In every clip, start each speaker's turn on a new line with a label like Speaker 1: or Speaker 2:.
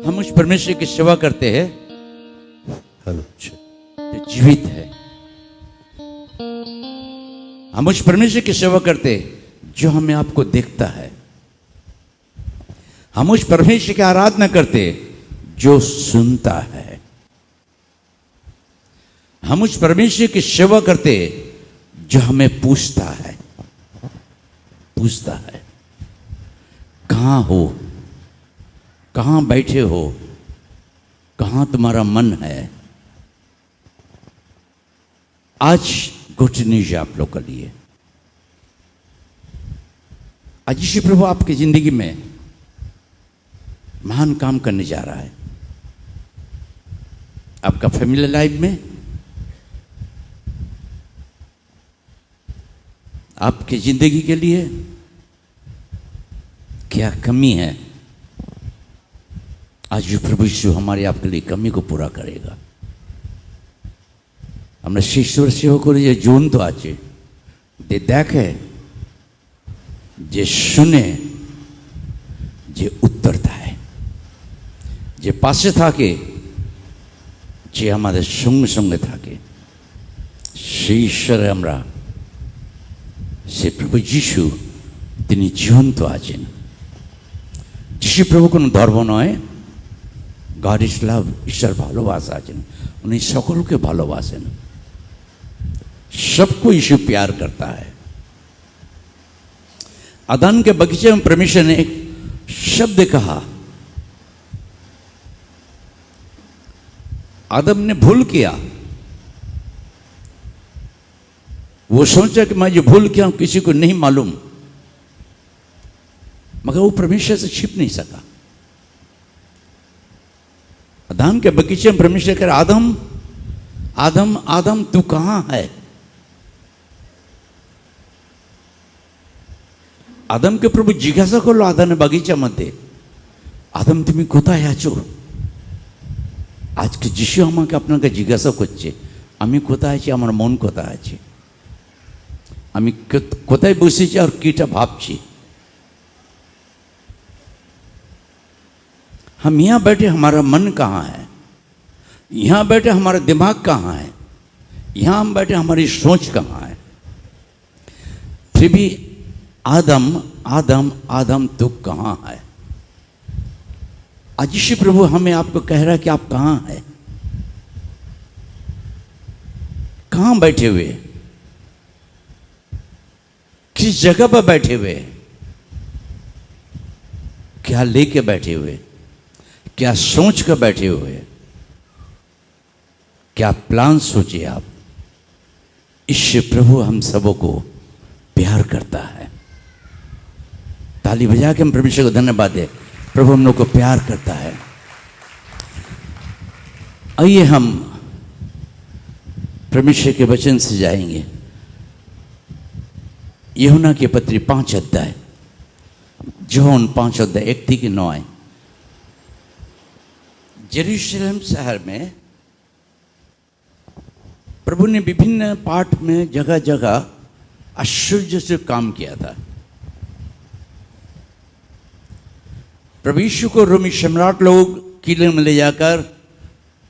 Speaker 1: हम उस परमेश्वर की सेवा करते हैं जो जीवित है। हम उस परमेश्वर की सेवा करते हैं जो हमें आपको देखता है। हम उस परमेश्वर की आराधना करते हैं जो सुनता है। हम उस परमेश्वर की सेवा करते हैं जो हमें पूछता है, कहां हो, कहां बैठे हो, कहां तुम्हारा मन है। आज गुड न्यूज है आप लोग के लिए। आज यीशु प्रभु आपकी जिंदगी में महान काम करने जा रहा है। आपका फैमिली लाइफ में, आपकी जिंदगी के लिए क्या कमी है, आज ये प्रभु यीशु हमारे आपके लिए कमी को पूरा करेगा। আমরা শেষ সেবা করে যে জন তো আছে, যে দেখে, যে শুনে, যে উত্তর দেয়, যে পাশে থাকে, যে আমাদের সঙ্গে সঙ্গে থাকে, সেই ঈশ্বরে আমরা, সে প্রভু যিশু তিনি জীবন্ত আছেন। যিশু প্রভু কোনো ধর্ম নয়, গড ইজ লাভ, ঈশ্বর ভালোবাসা আছেন, উনি সকলকে ভালোবাসেন। सबको यीशु प्यार करता है। अदन के बगीचे में परमेश्वर ने एक शब्द कहा। आदम ने भूल किया, वो सोचा कि मैं जो भूल किया किसी को नहीं मालूम, मगर वो परमेश्वर से छिप नहीं सका। अदन के बगीचे में परमेश्वर कह रहा, आदम आदम आदम तू कहां है। आदमকে প্রভু জিজ্ঞাসা করলো আদানের বাগিচার মধ্যে, আদম তুমি কোথায় আছো। আজকে যিশু আমাকে আপনাকে জিজ্ঞাসা করছে আমি কোথায় আছি, আমার মন কোথায় আছে, আমি কোথায় বসেছি আর কিটা ভাবছি। हम यहाँ बैठे हमारा मन कहाँ है, यहाँ बैठे हमारा दिमाग कहाँ है, यहाँ हम बैठे हमारी सोच कहाँ है। फिर भी आदम आदम आदम तू कहाँ है। आज यीशु प्रभु हमें आपको कह रहा है कि आप कहाँ हैं, कहाँ बैठे हुए, किस जगह पर बैठे हुए, क्या लेके बैठे हुए, क्या सोच कर बैठे हुए, क्या प्लान सोचे आप। यीशु प्रभु हम सबों को प्यार करता है। ताली बजा के हम परमेश्वर को धन्यवाद दें। प्रभु हम लोग को प्यार करता है। आइए हम परमेश्वर के वचन से जाएंगे। यूहन्ना की पत्री 5 अध्याय, जोहन 5 अध्याय 1-9। जेरूशलेम शहर में प्रभु ने विभिन्न पाठ में जगह जगह आश्चर्य से काम किया था। प्रभु यीशु को रोमी सम्राट लोग किले में ले जाकर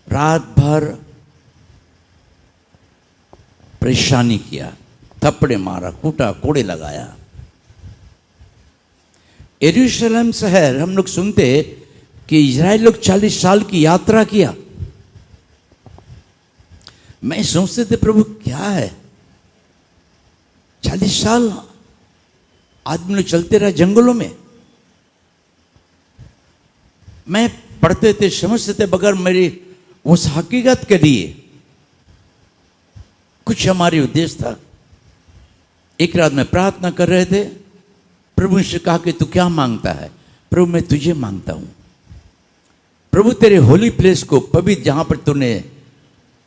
Speaker 1: रात भर परेशानी किया, थप्पड़े मारा, कूटा, कोड़े लगाया। यरूशलेम शहर हम लोग सुनते कि इजराइल लोग 40 साल की यात्रा किया। मैं सोचते थे प्रभु क्या है, 40 साल आदमी लोग चलते रहे जंगलों में। मैं पढ़ते थे, समझते थे, बगैर मेरी उस हकीकत के लिए कुछ हमारी उद्देश्य था। एक रात में प्रार्थना कर रहे थे, प्रभु से कहा कि तू क्या मांगता है। प्रभु मैं तुझे मांगता हूं, प्रभु तेरे होली प्लेस को, पवित्र जहां पर तूने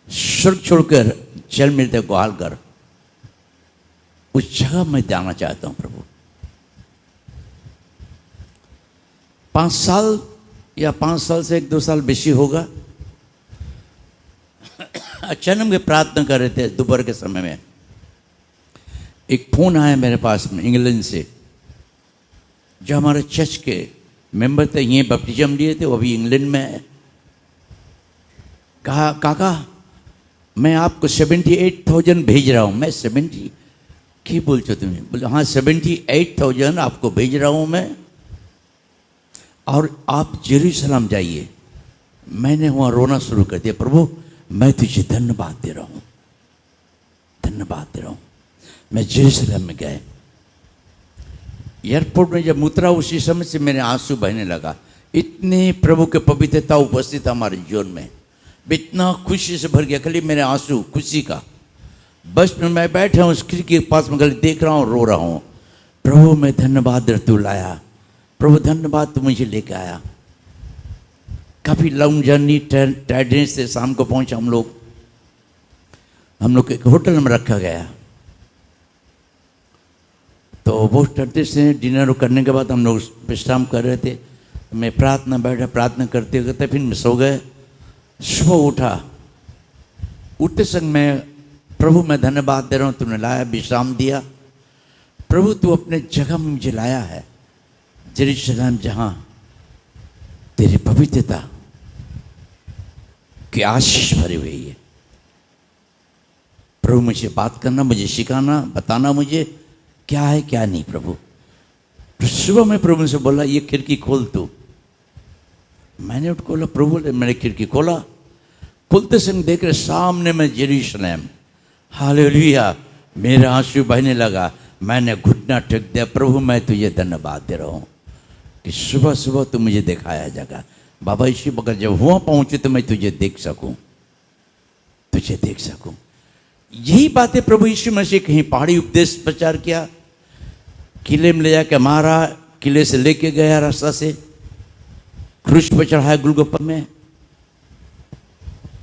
Speaker 1: स्वर्ग छोड़कर जल मिलते ग्वाल कर, उस जगह मैं जाना चाहता हूं प्रभु। 5 साल या 5 साल से 1-2 साल बेशी होगा, अचानक में प्रार्थना कर रहे थे दोपहर के समय में। एक फोन आया मेरे पास में इंग्लैंड से, जो हमारे चर्च के मेंबर थे, ये बपटिज्म लिए थे, वो अभी इंग्लैंड में है। कहा काका मैं आपको 78,000 भेज रहा हूँ। मैं 70 क्या बोल चो तुम्हें? बोले हाँ 78,000 आपको भेज रहा हूँ मैं, और आप जेरूसलम जाइए। मैंने वहाँ रोना शुरू कर दिया, प्रभु मैं तुझे धन्यवाद दे रहा हूँ, धन्यवाद दे रहा हूँ। मैं जेरूसलम में गए, एयरपोर्ट में जब उतरा उसी समय से मेरे आंसू बहने लगा। इतने प्रभु के पवित्रता उपस्थित हमारे जीवन में, इतना खुशी से भर गया, खाली मेरे आंसू खुशी का। बस में मैं बैठा हूँ उस खिड़की के पास में, खाली देख रहा हूँ, रो रहा हूँ। प्रभु मैं धन्यवाद तू लाया, प्रभु धन्यवाद तू मुझे लेके आया। काफ़ी लॉन्ग जर्नी, टाइडेंस से शाम को पहुँचा हम लोग एक होटल में रखा गया। तो वो करते से डिनर करने के बाद हम लोग विश्राम कर रहे थे। मैं प्रार्थना करते करते फिर मैं सो गए। सुबह उठा, उठते संग मैं प्रभु मैं धन्यवाद दे रहा हूँ, तूने लाया, विश्राम दिया। प्रभु तू अपने जगह में मुझे लाया है, जेरूसलम, जहाँ तेरी पवित्रता की आशीष भरी हुई है। प्रभु मुझे बात करना, मुझे सिखाना, बताना मुझे क्या है क्या नहीं। प्रभु तो सुबह में प्रभु से बोला ये खिड़की खोल तू। मैंने उठ खोला, प्रभु ने मैंने खिड़की खोला, खुलते समय देख रहे सामने में जेरूसलम। हालेलुया, मेरा आंसू बहने लगा। मैंने घुटना टेक दिया, प्रभु मैं तुझे धन्यवाद दे रहा हूँ कि सुबह सुबह तू मुझे दिखाया जगह। बाबा यीशु बकर जब वहाँ पहुँचे तो मैं तुझे देख सकूँ, तुझे देख सकूँ। यही बातें प्रभु यीशु मसीह कहीं पहाड़ी उपदेश प्रचार किया, किले में ले जाकर मारा, किले से लेके गया रास्ता से, क्रूस पर चढ़ाया गुलगोपा में,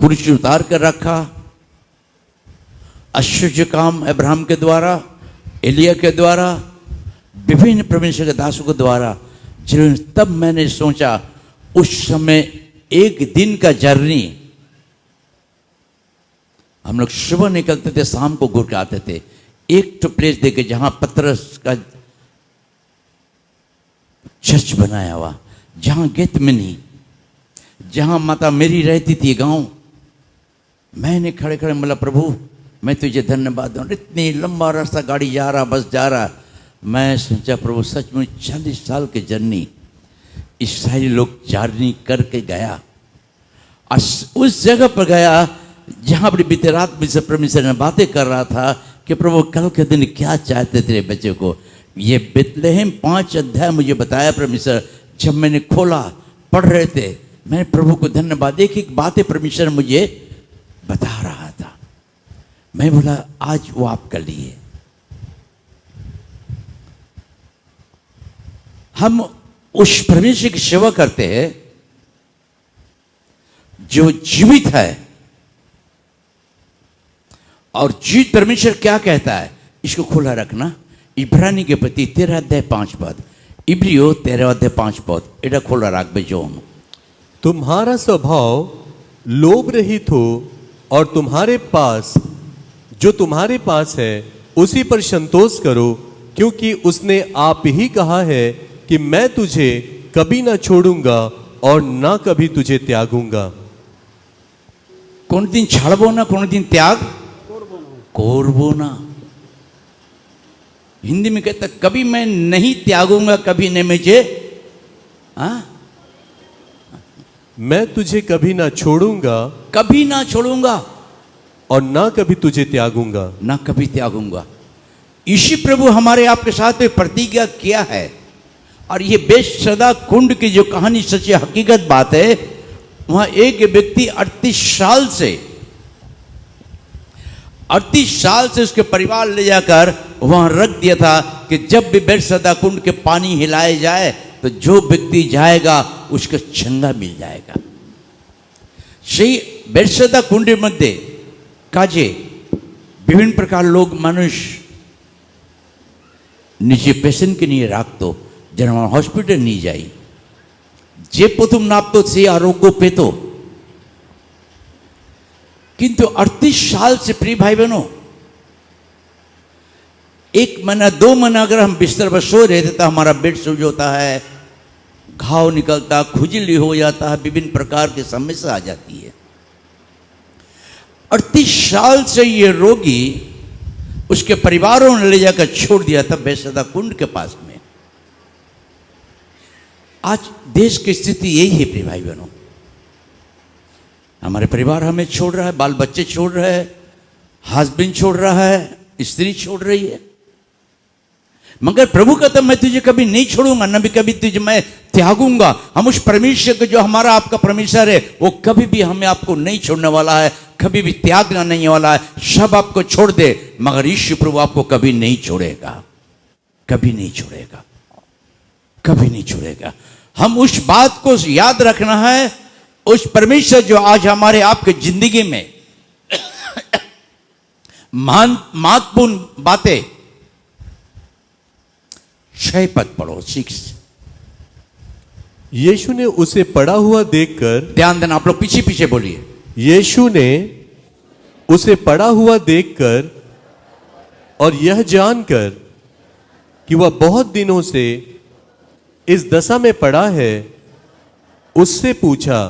Speaker 1: क्रूस उतार कर रखा। आश्चर्य काम अब्राहम के द्वारा, एलिया के द्वारा, विभिन्न परमेश्वर के दासों के द्वारा। तब मैंने सोचा उस समय एक दिन का जर्नी, हम लोग सुबह निकलते थे, शाम को घूर के आते थे। एक तो प्लेस देखे जहां पतरस का चर्च बनाया हुआ, जहां गेतमनी, जहां माता मेरी रहती थी गांव। मैंने खड़े खड़े बोला प्रभु मैं तुझे धन्यवाद दूं। इतनी लंबा रास्ता गाड़ी जा रहा, बस जा रहा। मैं सोचा प्रभु सचमुच 40 साल की जर्नी इसराइली लोग जर्नी करके गया। उस जगह पर गया जहां अपनी बीते रात में से परमेश्वर ने बातें कर रहा था कि प्रभु कल के दिन क्या चाहते तेरे बच्चे को। ये बेतलेहम 5 अध्याय मुझे बताया परमेश्वर। जब मैंने खोला, पढ़ रहे थे, मैंने प्रभु को धन्यवाद। एक बातें परमेश्वर मुझे बता रहा था। मैं बोला आज वो आपके लिए। हम उस परमेश्वर की सेवा करते हैं जो जीवित है, और जीवित परमेश्वर क्या कहता है इसको खुला रखना। इब्रानी के प्रति 13 अध्याय 5 पद, इब्रियो 13 अध्याय 5 पद, एटा खोला रख बेजो।
Speaker 2: तुम्हारा स्वभाव लोभ रहित हो और तुम्हारे पास जो तुम्हारे पास है उसी पर संतोष करो, क्योंकि उसने आप ही कहा है कि मैं तुझे कभी ना छोड़ूंगा और ना कभी तुझे त्यागूंगा।
Speaker 1: कौन दिन छाड़बो ना, कौन दिन त्याग कोरबो ना। हिंदी में कहता कभी मैं नहीं त्यागूंगा, कभी नहीं मुझे,
Speaker 2: मैं तुझे कभी ना छोड़ूंगा,
Speaker 1: कभी ना छोड़ूंगा
Speaker 2: और ना कभी तुझे त्यागूंगा,
Speaker 1: ना कभी त्यागूंगा। इसी प्रभु हमारे आपके साथ में प्रतिज्ञा किया है। और ये बेसदा कुंड की जो कहानी सच्ची हकीकत बात है, वहां एक व्यक्ति 38 साल से उसके परिवार ले जाकर वहां रख दिया था कि जब भी बेसदा कुंड के पानी हिलाए जाए तो जो व्यक्ति जाएगा उसको चंगा मिल जाएगा। सही बेसदा कुंड मध्य काजे विभिन्न प्रकार लोग मनुष्य निजे पेशेंट के लिए राखतो जेना हॉस्पिटल नहीं जाई, जे प्रथम नापतो से आरोग्य पेतो। किंतु 38 साल से प्रिय भाई बहनों, 1 महीना 2 महीना अगर हम बिस्तर पर सो रहे थे तो हमारा बेड सूज होता है, घाव निकलता, खुजली हो जाता है, विभिन्न प्रकार की समस्या आ जाती है। 38 साल से ये रोगी उसके परिवारों ने ले जाकर छोड़ दिया था बेसदा कुंड के पास में। आज देश की स्थिति यही है प्रिय भाई बहनों, हमारे परिवार हमें छोड़ रहा है, बाल बच्चे छोड़ रहे हैं, हस्बैंड छोड़ रहा है, स्त्री छोड़ रही है, मगर प्रभु कहता मैं तुझे कभी नहीं छोड़ूंगा, न भी कभी तुझे मैं त्यागूंगा। हम उस परमेश्वर के जो हमारा आपका परमेश्वर है वो कभी भी हमें आपको नहीं छोड़ने वाला है, कभी भी त्यागना नहीं वाला है। सब आपको छोड़ दे मगर यीशु प्रभु आपको कभी नहीं छोड़ेगा, कभी नहीं छोड़ेगा, कभी नहीं छोड़ेगा। हम उस बात को याद रखना है, उस परमेश्वर जो आज हमारे आपके जिंदगी में महत्वपूर्ण बातें। 6 पद पढ़ो, 6।
Speaker 2: यीशु ने उसे पड़ा हुआ देखकर,
Speaker 1: ध्यान देना आप लोग, पीछे पीछे बोलिए।
Speaker 2: यीशु ने उसे पड़ा हुआ देखकर और यह जानकर कि वह बहुत दिनों से इस दशा में पड़ा है, उससे पूछा,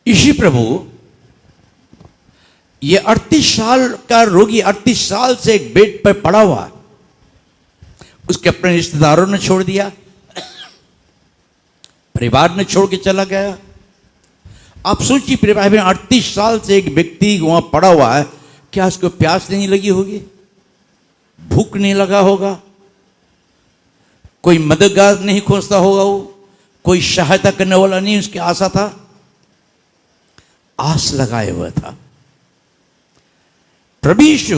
Speaker 1: यीशु प्रभु ये 38 साल का रोगी 38 साल से एक बेड पर पड़ा हुआ, उसके अपने रिश्तेदारों ने छोड़ दिया, परिवार ने छोड़ के चला गया। आप सोचिए प्रिय भाई बहन, 38 साल से एक व्यक्ति वहां पड़ा हुआ है, क्या उसको प्यास नहीं लगी होगी, भूख नहीं लगा होगा, कोई मददगार नहीं खोजता होगा, वो कोई सहायता करने वाला नहीं उसकी आशा था, आस लगाए हुआ था। प्रभु यीशु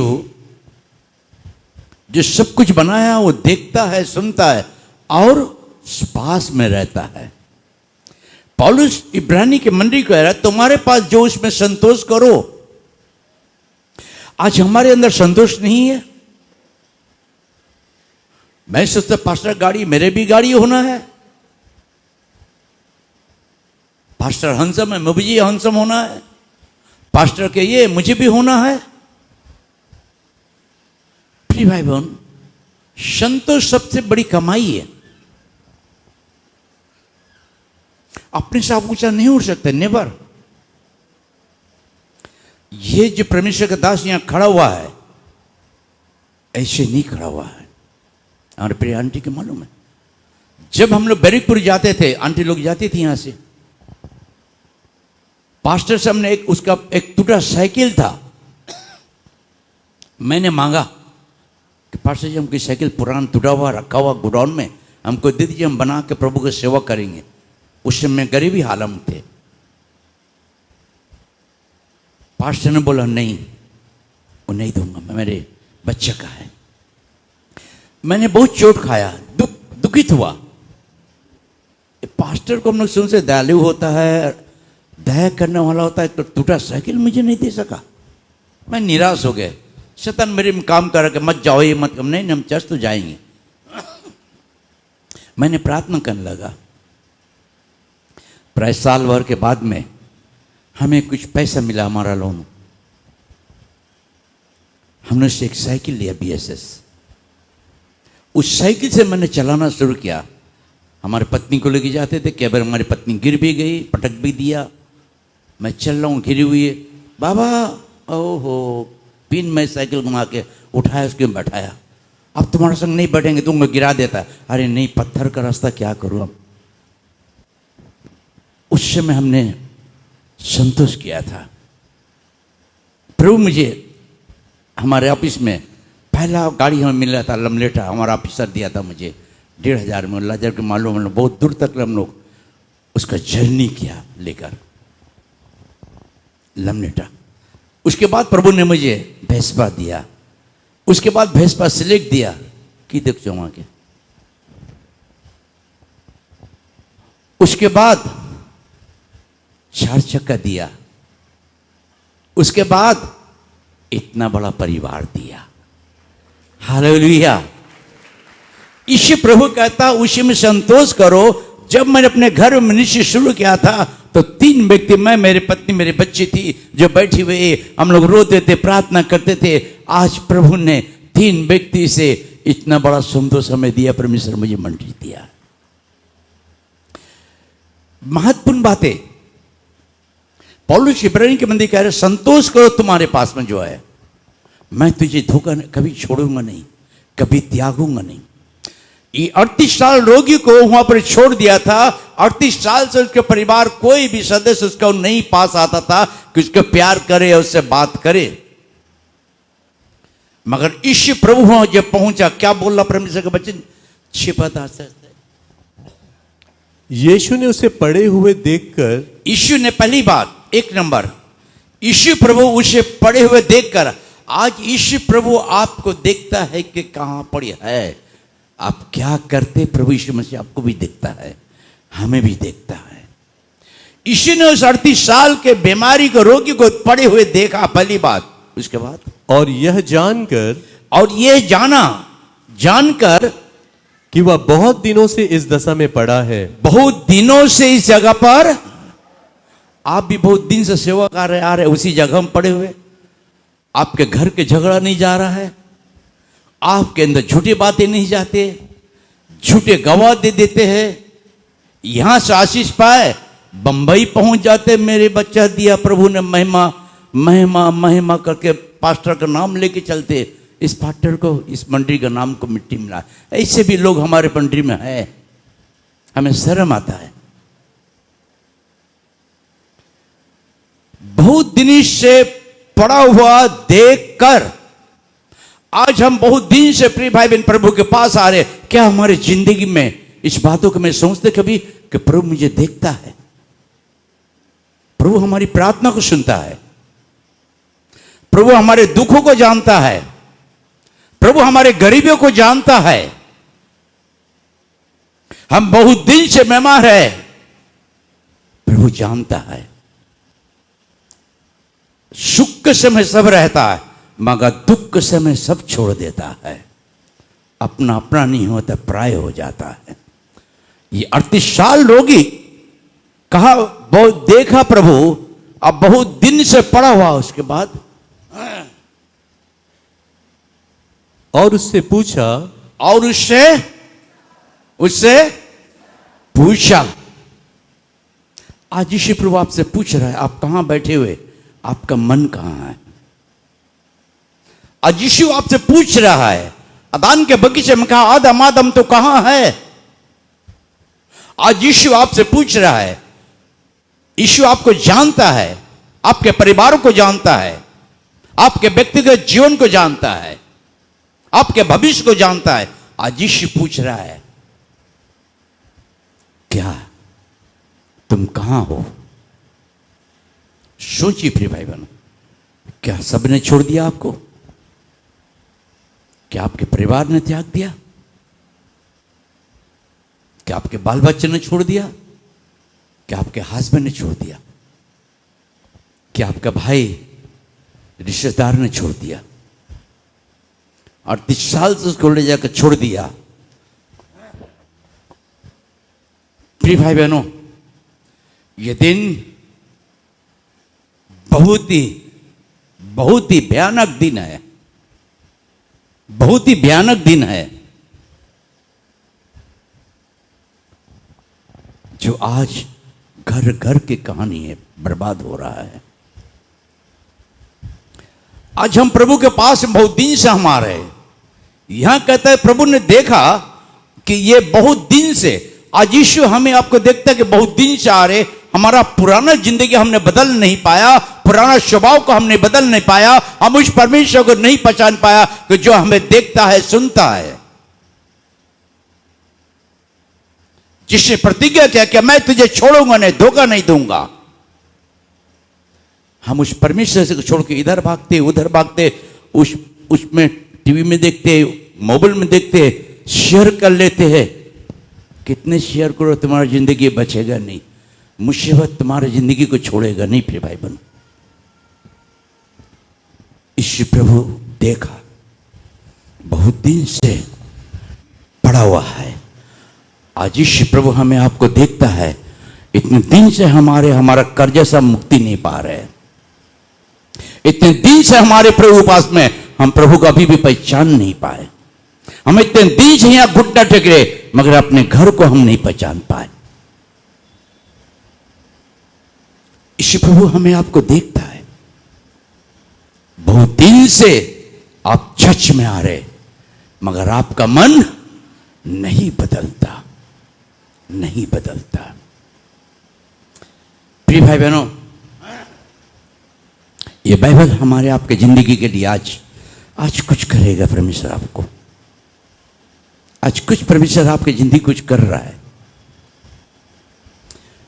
Speaker 1: जो सब कुछ बनाया वो देखता है, सुनता है और पास में रहता है। पौलुस इब्रानी के मंडली को कह रहा है तुम्हारे पास जो उसमें संतोष करो। आज हमारे अंदर संतोष नहीं है। मैं सोचता पास्टर गाड़ी, मेरे भी गाड़ी होना है, पास्टर हंसम है, मुझे हंसम होना है, पास्टर के ये मुझे भी होना है। प्रिय भाई बहन, संतोष सबसे बड़ी कमाई है। अपने से आप ऊंचा नहीं उठ सकते, नेवर। ये जो परमेश्वर का दास यहां खड़ा हुआ है ऐसे नहीं खड़ा हुआ है। हमारे प्रिय आंटी के मालूम है, जब हम लोग बैरिकपुर जाते थे, आंटी लोग जाती थी यहां से, पास्टर साहब ने उसका एक टूटा साइकिल था, मैंने मांगा कि पास्टर जी हमकी साइकिल पुराना टूटा हुआ रखा हुआ गोडाउन में हमको दे दीजिए, हम बना के प्रभु की सेवा करेंगे। उस समय गरीबी हालत में थे। पास्टर ने बोला नहीं, वो नहीं दूंगा, मैं मेरे बच्चे का है। मैंने बहुत चोट खाया, दुखित हुआ। पास्टर को हम लोग सुन से दयालु होता है, दया करने वाला होता है, तो टूटा साइकिल मुझे नहीं दे सका। मैं निराश हो गया। शैतान मेरे में काम कर के मत जाओ, ये मत कम, नहीं हम चर्च तो जाएंगे। मैंने प्रार्थना करने लगा। प्राय साल भर के बाद में हमें कुछ पैसा मिला, हमारा लोन। हमने उससे एक साइकिल लिया BSS। उस साइकिल से मैंने चलाना शुरू किया। हमारी पत्नी को लेके जाते थे, कई बार हमारी पत्नी गिर भी गई, पटक भी दिया। मैं चल रहा हूँ, गिरी हुई है, बाबा ओहो, पिन में साइकिल घुमा के उठाया, उसके बैठाया। अब तुम्हारे संग नहीं बैठेंगे, तुमको गिरा देता है। अरे नहीं, पत्थर का रास्ता क्या करूँ अब। उस समय हमने संतोष किया था। प्रभु मुझे हमारे ऑफिस में पहला गाड़ी हमें मिला था, लमलेटा, हमारा ऑफिसर दिया था मुझे 1,500 में। अल्लाह के मालूम, बहुत दूर तक हम लोग उसका जर्नी किया लेकर लमलेटा। उसके बाद प्रभु ने मुझे भेस्पा दिया। उसके बाद भेस्पा सिलेक्ट दिया कि देख वहां के। उसके बाद 4 चक्का दिया। उसके बाद इतना बड़ा परिवार दिया। हालेलुया। ईश्वर प्रभु कहता उसी में संतोष करो। जब मैंने अपने घर में मिनिस्ट्री शुरू किया था तो 3 व्यक्ति, मैं, मेरी पत्नी, मेरे बच्चे थी, जो बैठी हुए हम लोग रोते थे, प्रार्थना करते थे। आज प्रभु ने 3 व्यक्ति से इतना बड़ा संतोष हमें दिया परमेश्वर, मुझे मंडली दिया। महत्वपूर्ण बातें पौलुस इब्रानी के मंदिर कह रहे, संतोष करो तुम्हारे पास में जो है, मैं तुझे धोखा कभी छोड़ूंगा नहीं, कभी त्यागूंगा नहीं। ये 38 साल रोगी को वहां पर छोड़ दिया था। 38 साल से उसके परिवार कोई भी सदस्य उसका नहीं पास आता था कि उसको प्यार करे और उससे बात करे, मगर यीशु प्रभु वहां जब पहुंचा, क्या बोला परमेश्वर का वचन, छिपाता था।
Speaker 2: यीशु ने उसे पड़े हुए देखकर,
Speaker 1: यीशु ने पहली बात, 1 नंबर, यीशु प्रभु उसे पड़े हुए देखकर, आज यीशु प्रभु आपको देखता है कि कहां पड़े है, आप क्या करते, प्रभु यीशु मसीह आपको भी देखता है, हमें भी देखता है। यीशु ने उस 38 साल के बीमारी को, रोगी को पड़े हुए देखा, पहली बात। उसके बाद
Speaker 2: और यह जानकर,
Speaker 1: और यह जानकर
Speaker 2: कि वह बहुत दिनों से इस दशा में पड़ा है।
Speaker 1: बहुत दिनों से इस जगह पर, आप भी बहुत दिन से सेवा कर रहे आ रहे, उसी जगह में पड़े हुए, आपके घर के झगड़ा नहीं जा रहा है, आपके अंदर झूठी बातें नहीं जाते, झूठे गवाह दे देते हैं, यहां से आशीष पाए बंबई पहुंच जाते, मेरे बच्चा दिया प्रभु ने, महिमा महिमा महिमा करके पास्टर का नाम लेके चलते, इस पास्टर को, इस मंडली का नाम को मिट्टी मिला। ऐसे भी लोग हमारे मंडली में है, हमें शर्म आता है। बहुत दिन से पड़ा हुआ देखकर आज हम बहुत दिन से प्रिय भाई बहन प्रभु के पास आ रहे। क्या हमारी जिंदगी में इस बातों को मैं सोचते कभी कि प्रभु मुझे देखता है, प्रभु हमारी प्रार्थना को सुनता है, प्रभु हमारे दुखों को जानता है, प्रभु हमारे गरीबियों को जानता है। हम बहुत दिन से बीमार है, प्रभु जानता है। सुख के समय सब रहता है, मगर दुख के समय सब छोड़ देता है, अपना अपना नहीं होता, पराय हो जाता है। ये 38 साल रोगी कहा, बहुत देखा प्रभु, अब बहुत दिन से पड़ा हुआ। उसके बाद
Speaker 2: और उससे पूछा,
Speaker 1: और उससे पूछा। आज यीशु प्रभु आपसे पूछ रहा है, आप कहां बैठे हुए, आपका मन कहां है। आज यीशु आपसे पूछ रहा है, अदान के बगीचे में कहा, आदम आदम तो कहां है। आज यीशु आपसे पूछ रहा है। यीशु आपको जानता है, आपके परिवार को जानता है, आपके व्यक्तिगत जीवन को जानता है, आपके भविष्य को जानता है। आज यीशु पूछ रहा है, क्या तुम कहां हो। सोचिए प्रिय भाई बहनों, क्या सबने छोड़ दिया आपको, क्या आपके परिवार ने त्याग दिया, क्या आपके बाल बच्चे ने छोड़ दिया, क्या आपके हस्बैंड ने छोड़ दिया, क्या आपका भाई रिश्तेदार ने छोड़ दिया, 38 साल से उसको ले जाकर छोड़ दिया। प्रिय भाई बहनों, ये दिन बहुत ही भयानक दिन है, बहुत ही भयानक दिन है, जो आज घर घर की कहानी है, बर्बाद हो रहा है। आज हम प्रभु के पास बहुत दिन से हम आ रहे हैं। यहां कहता है प्रभु ने देखा कि ये बहुत दिन से, आज यीशु हमें आपको देखता है कि बहुत दिन से आ रहे, हमारा पुराना जिंदगी हमने बदल नहीं पाया, पुराना स्वभाव को हमने बदल नहीं पाया, हम उस परमेश्वर को नहीं पहचान पाया कि जो हमें देखता है, सुनता है, जिसने प्रतिज्ञा किया कि मैं तुझे छोड़ूंगा नहीं, धोखा नहीं दूंगा। हम उस परमेश्वर से छोड़ के इधर भागते उधर भागते, उसमें टीवी में देखते, मोबाइल में देखते, शेयर कर लेते हैं। कितने शेयर करो, तुम्हारी जिंदगी बचेगा नहीं, मुसीबत तुम्हारी जिंदगी को छोड़ेगा नहीं। फिर भाई बहन, यीशु प्रभु देखा, बहुत दिन से पड़ा हुआ है। आज यीशु प्रभु हमें आपको देखता है। इतने दिन से हमारा कर्जा से मुक्ति नहीं पा रहे, इतने दिन से हमारे प्रभु पास में हम प्रभु को अभी भी पहचान नहीं पाए। हम इतने दिन से यहां घुटना टेक रहे, मगर अपने घर को हम नहीं पहचान पाए। इसी प्रभु हमें आपको देखता है। बहुत दिन से आप चर्च में आ रहे, मगर आपका मन नहीं बदलता, नहीं बदलता। प्रिय भाई बहनों, ये बाइबल हमारे आपके जिंदगी के लिए आज कुछ करेगा परमेश्वर आपको। आज कुछ परमेश्वर आपकी जिंदगी कुछ कर रहा है।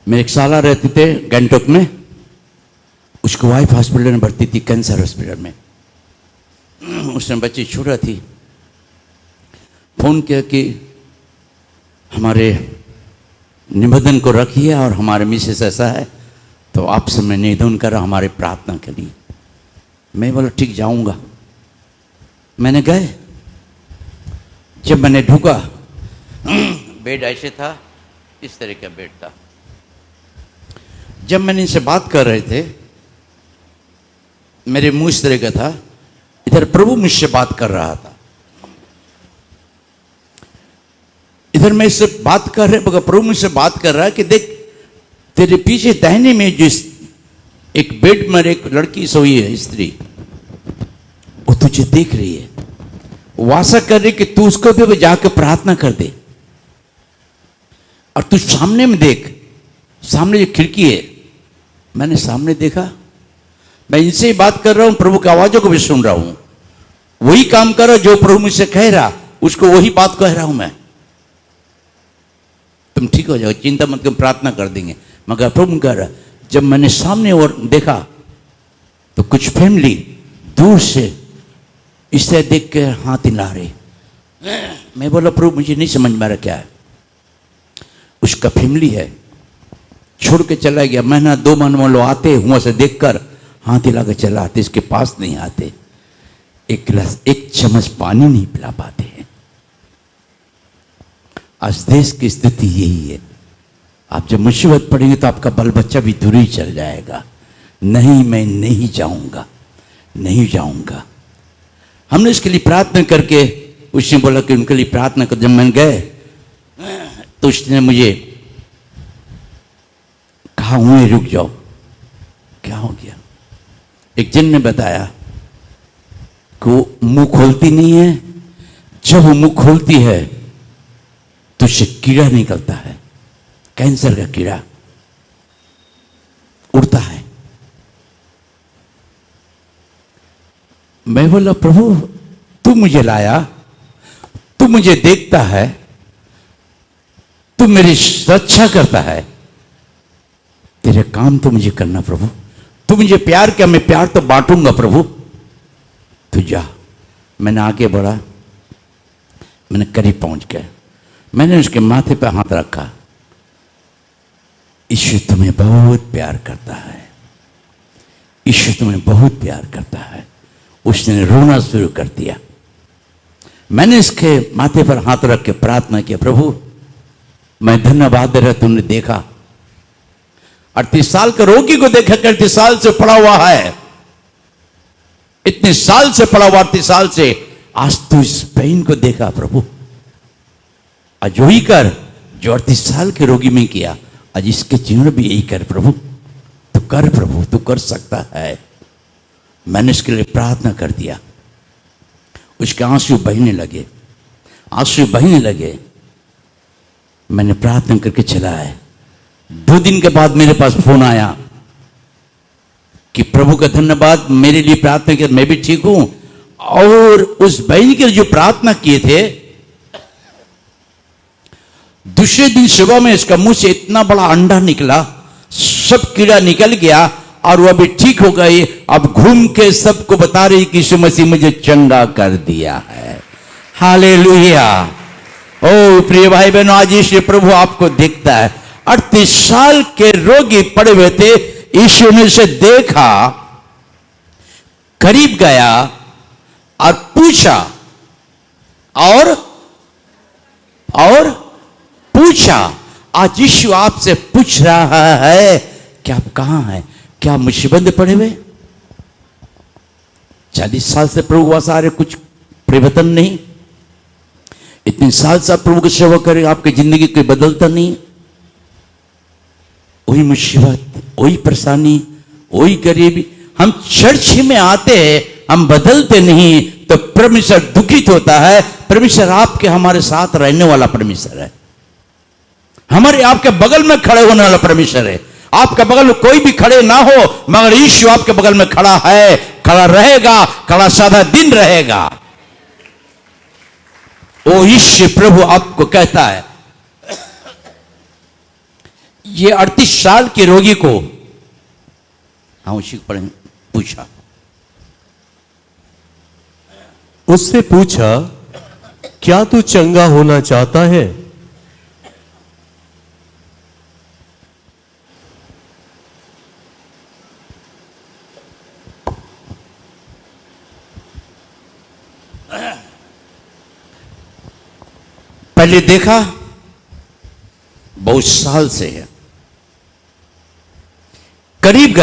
Speaker 1: मेरे एक साला रहते थे गैंगटॉक में, उसको वाइफ हॉस्पिटल में भर्ती थी, कैंसर हॉस्पिटल में। उसने बच्ची छोटा थी, फोन किया कि हमारे निवेदन को रखिए और हमारे मिसेस ऐसा है, तो आपसे मैं निवेदन कर रहा, हमारे प्रार्थना के लिए। मैं बोला ठीक, जाऊंगा। मैंने गए, जब मैंने ढूंढा, बेड ऐसे था, इस तरह का बेड था। जब मैंने इनसे बात कर रहे थे, मेरे मुंह इस तरह का था, इधर प्रभु मुझसे बात कर रहा था। इधर मैं इससे बात कर रहे, मगर प्रभु मुझसे बात कर रहा है कि देख, तेरे पीछे दाहिने में जिस एक बेड में एक लड़की सोई है, स्त्री, वो तुझे देख रही है। वो आशा कर रही कि तू उसको भी जाकर प्रार्थना कर दे। और तू सामने में देख, सामने जो खिड़की है, मैंने सामने देखा। मैं इनसे ही बात कर रहा हूं, प्रभु की आवाजों को भी सुन रहा हूं। वही काम कर रहा जो प्रभु मुझसे कह रहा, उसको वही बात कह रहा हूं मैं। तुम ठीक हो जाओ, चिंता मत कर, प्रार्थना कर देंगे। मगर प्रभु कह रहा, जब मैंने सामने और देखा तो कुछ फैमिली दूर से इस तरह देख के हाथ हिला रही। मैं बोला प्रभु मुझे नहीं समझ में आ रहा क्या है। उसका फैमिली है, छोड़ के चला गया। महीना 2 महीने में लोग आते, हुआ से देखकर हाथ हिला कर चला आते, इसके पास नहीं आते, एक गिलास, एक चम्मच पानी नहीं पिला पाते हैं। आज देश की स्थिति यही है। आप जब मुसीबत पड़ेगी तो आपका बाल बच्चा भी दूर ही चल जाएगा। नहीं, मैं नहीं जाऊंगा, नहीं जाऊंगा। हमने इसके लिए प्रार्थना करके, उसने बोला कि उनके लिए प्रार्थना कर। जब मैं गए तो उसने मुझे कहा, हुए रुक जाओ, क्या हो गया। एक जन ने बताया कि वो मुंह खोलती नहीं है, जब वो मुंह खोलती है तो उससे कीड़ा निकलता है, कैंसर का कीड़ा उड़ता है। मैं बोला प्रभु तू मुझे लाया, तू मुझे देखता है, तू मेरी रक्षा करता है, तेरे काम तो मुझे करना प्रभु। तू मुझे प्यार किया, मैं प्यार तो बांटूंगा प्रभु, तू जा। मैंने आगे बढ़ा, मैंने करीब पहुंच गया, मैंने उसके माथे पर हाथ रखा। ईश्वर तुम्हें बहुत प्यार करता है, ईश्वर तुम्हें बहुत प्यार करता है। उसने रोना शुरू कर दिया। मैंने इसके माथे पर हाथ रख के प्रार्थना किया, प्रभु मैं धन्यवाद दे रहा, तुमने देखा 38 साल के रोगी को देखा, 38 साल से पड़ा हुआ है, इतने साल से पड़ा हुआ, 38 साल से। आज तू इस बहन को देखा प्रभु, आज वही कर जो 38 साल के रोगी में किया, आज इसके जीवन भी यही कर प्रभु। तू कर प्रभु, तू कर सकता है। मैंने इसके लिए प्रार्थना कर दिया। उसके आंसू बहने लगे, आंसू बहने लगे। मैंने प्रार्थना करके चला है। 2 दिन के बाद मेरे पास फोन आया कि प्रभु का धन्यवाद, मेरे लिए प्रार्थना किया, मैं भी ठीक हूं। और उस बहन के जो प्रार्थना किए थे, दूसरे दिन सुबह में इसका मुंह से इतना बड़ा अंडा निकला, सब कीड़ा निकल गया और वो अभी ठीक हो गई। अब घूम के सबको बता रही कि यीशु मसीह मुझे चंगा कर दिया है। हालेलुया। ओ प्रिय भाई बहनों, आज यीशु प्रभु आपको देखता है। 38 साल के रोगी पड़े हुए थे, यीशु ने उसे देखा, करीब गया और पूछा और पूछा। आज यीशु आपसे पूछ रहा है कि आप कहां हैं, क्या मुसीबत में पड़े हुए। 40 साल से प्रभु वास आ रहे, कुछ परिवर्तन नहीं। इतने साल से आप प्रभु की सेवा करें, आपकी जिंदगी कोई बदलता नहीं। वही मुसीबत, वही परेशानी, वही गरीबी। हम चर्च में आते हैं, हम बदलते नहीं, तो परमेश्वर दुखित होता है। परमेश्वर आपके हमारे साथ रहने वाला परमेश्वर है, हमारे आपके बगल में खड़े होने वाला परमेश्वर है। आपके बगल में कोई भी खड़े ना हो, मगर यीशु आपके बगल में खड़ा है, खड़ा रहेगा, खड़ा सादा दिन रहेगा। वो यीशु प्रभु आपको कहता है। ये 38 साल के रोगी को, हाँ उसी को पूछा,
Speaker 2: उससे पूछा, क्या तू चंगा होना चाहता है?
Speaker 1: पहले देखा बहुत साल से है, करीब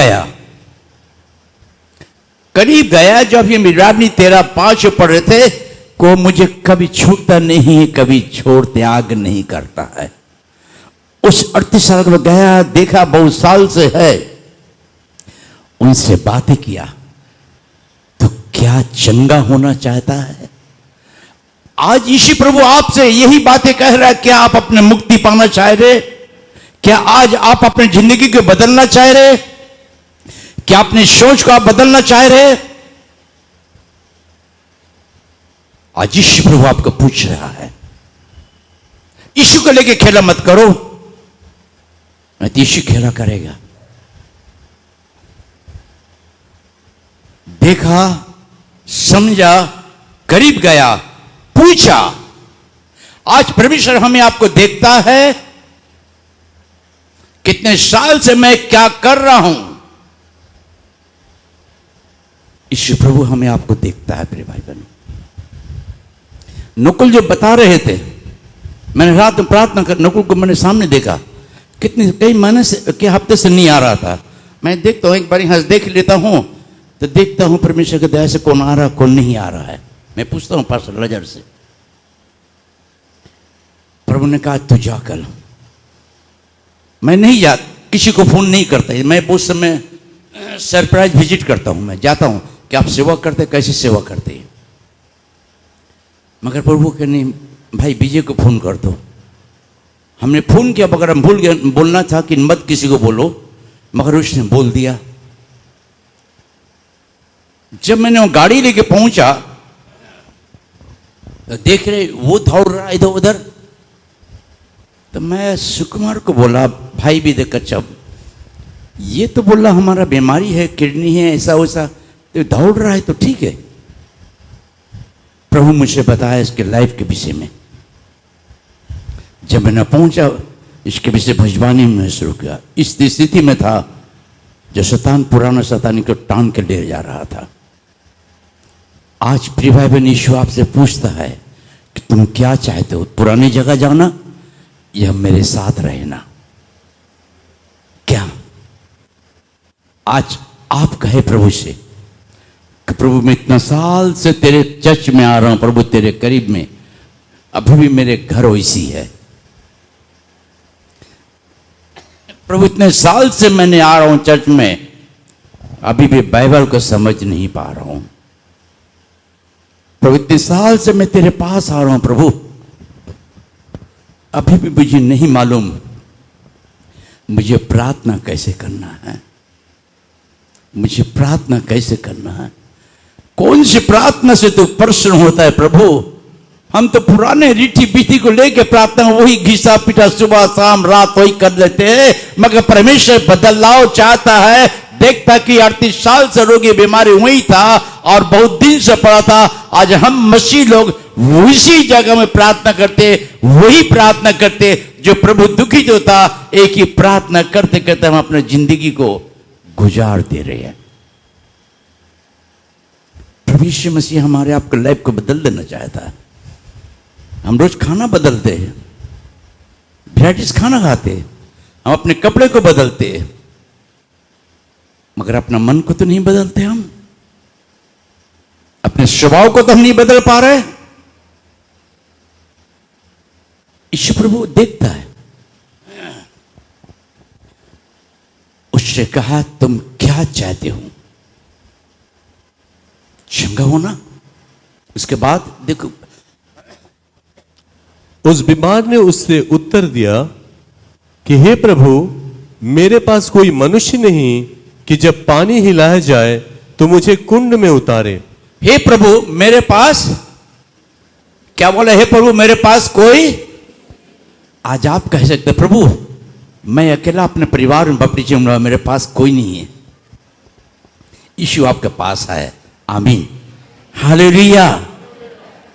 Speaker 1: गया जब ये मिराबनी 13:5 पढ़ रहे थे, को मुझे कभी छूटता नहीं, कभी छोड़ त्याग नहीं करता है। उस 38 साल में गया, देखा बहुत साल से है, उनसे बातें किया, तो क्या चंगा होना चाहता है? आज यीशु प्रभु आपसे यही बातें कह रहा है। क्या आप अपने मुक्ति पाना चाह रहे? क्या आज आप अपनी जिंदगी को बदलना चाह रहे? क्या अपनी सोच को आप बदलना चाह रहे? आज यीशु प्रभु आपको पूछ रहा है। यीशु को लेके खेला मत करो, नहीं तो यीशु खेला करेगा। देखा, समझा, करीब गया, पूछा। आज परमेश्वर हमें आपको देखता है, कितने साल से मैं क्या कर रहा हूं। यीशु प्रभु हमें आपको देखता है। मेरे भाई बहनों, नकुल जो बता रहे थे, मैंने रात में प्रार्थना कर, नकुल को मैंने सामने देखा, कई महीने से, के हफ्ते से नहीं आ रहा था। मैं देखता हूं, एक बार यहां देख लेता हूं, तो देखता हूं परमेश्वर की दया से कौन आ रहा कौन नहीं आ रहा है। मैं पूछता हूं पास्टर लजर से, प्रभु ने कहा तू जा कल। मैं नहीं जा, किसी को फोन नहीं करता, मैं बहुत समय सरप्राइज विजिट करता हूं। मैं जाता हूं कि आप सेवा करते, कैसे सेवा करते हैं, मगर प्रभु के नहीं, भाई विजय को फोन कर दो। हमने फोन किया, मगर हम भूल गए, बोलना था कि मत किसी को बोलो, मगर उसने बोल दिया। जब मैंने वो गाड़ी लेके पहुंचा, तो देख रहे वो दौड़ रहा इधर उधर, तो मैं सुकुमार को बोला, भाई भी देख, अच्छा ये तो बोला हमारा बीमारी है, किडनी है, ऐसा वैसा, तो दौड़ रहा है तो ठीक है। प्रभु मुझे बताया इसके लाइफ के विषय में। जब मैंने पहुंचा, इसके विषय भजवानी में शुरू किया। इस स्थिति में था जो शैतान, पुराना शैतानी को टांग के ले जा रहा था। आज प्रिय भाई बहन, यीशु आपसे पूछता है कि तुम क्या चाहते हो, पुरानी जगह जाना या मेरे साथ रहना? क्या आज आप कहे प्रभु से कि प्रभु मैं इतना साल से तेरे चर्च में आ रहा हूं, प्रभु तेरे करीब में, अभी भी मेरे घर वैसी है। प्रभु इतने साल से मैंने आ रहा हूं चर्च में, अभी भी बाइबल को समझ नहीं पा रहा हूं। प्रभु इतने साल से मैं तेरे पास आ रहा हूं, प्रभु अभी भी मुझे नहीं मालूम मुझे प्रार्थना कैसे करना है, मुझे प्रार्थना कैसे करना है, कौन सी प्रार्थना से तो प्रश्न होता है प्रभु। हम तो पुराने रीति बीती को लेके प्रार्थना वही घिसा पिटा सुबह शाम रात वही कर लेते हैं, मगर परमेश्वर बदलाव चाहता है। देखता कि 38 साल से रोगी बीमारी वही था और बहुत दिन से पड़ा था। आज हम मसीह लोग उसी जगह में प्रार्थना करते, वही प्रार्थना करते जो प्रभु दुखित होता। एक ही प्रार्थना करते करते हम अपनी जिंदगी को गुजार दे रहे हैं। प्रभु यीशु मसीह हमारे आपके लाइफ को बदल देना चाहता है। हम रोज खाना बदलते हैं, वैराइटीज खाना खाते हैं, हम अपने कपड़े को बदलते हैं, मगर अपना मन को तो नहीं बदलते। हम अपने स्वभाव को तो हम नहीं बदल पा रहे। ईश्वर प्रभु देखता है। उससे कहा तुम क्या चाहते हो? चंगा होना। उसके बाद देखो,
Speaker 2: उस बीमार ने उससे उत्तर दिया कि हे प्रभु, मेरे पास कोई मनुष्य नहीं कि जब पानी हिलाया जाए तो मुझे कुंड में उतारे।
Speaker 1: हे प्रभु मेरे पास, क्या बोला? हे प्रभु मेरे पास कोई। आज आप कह सकते प्रभु मैं अकेला अपने परिवार में बपटी चूंगा, मेरे पास कोई नहीं है। यीशु आपके पास है। आमीन, हालेलुया।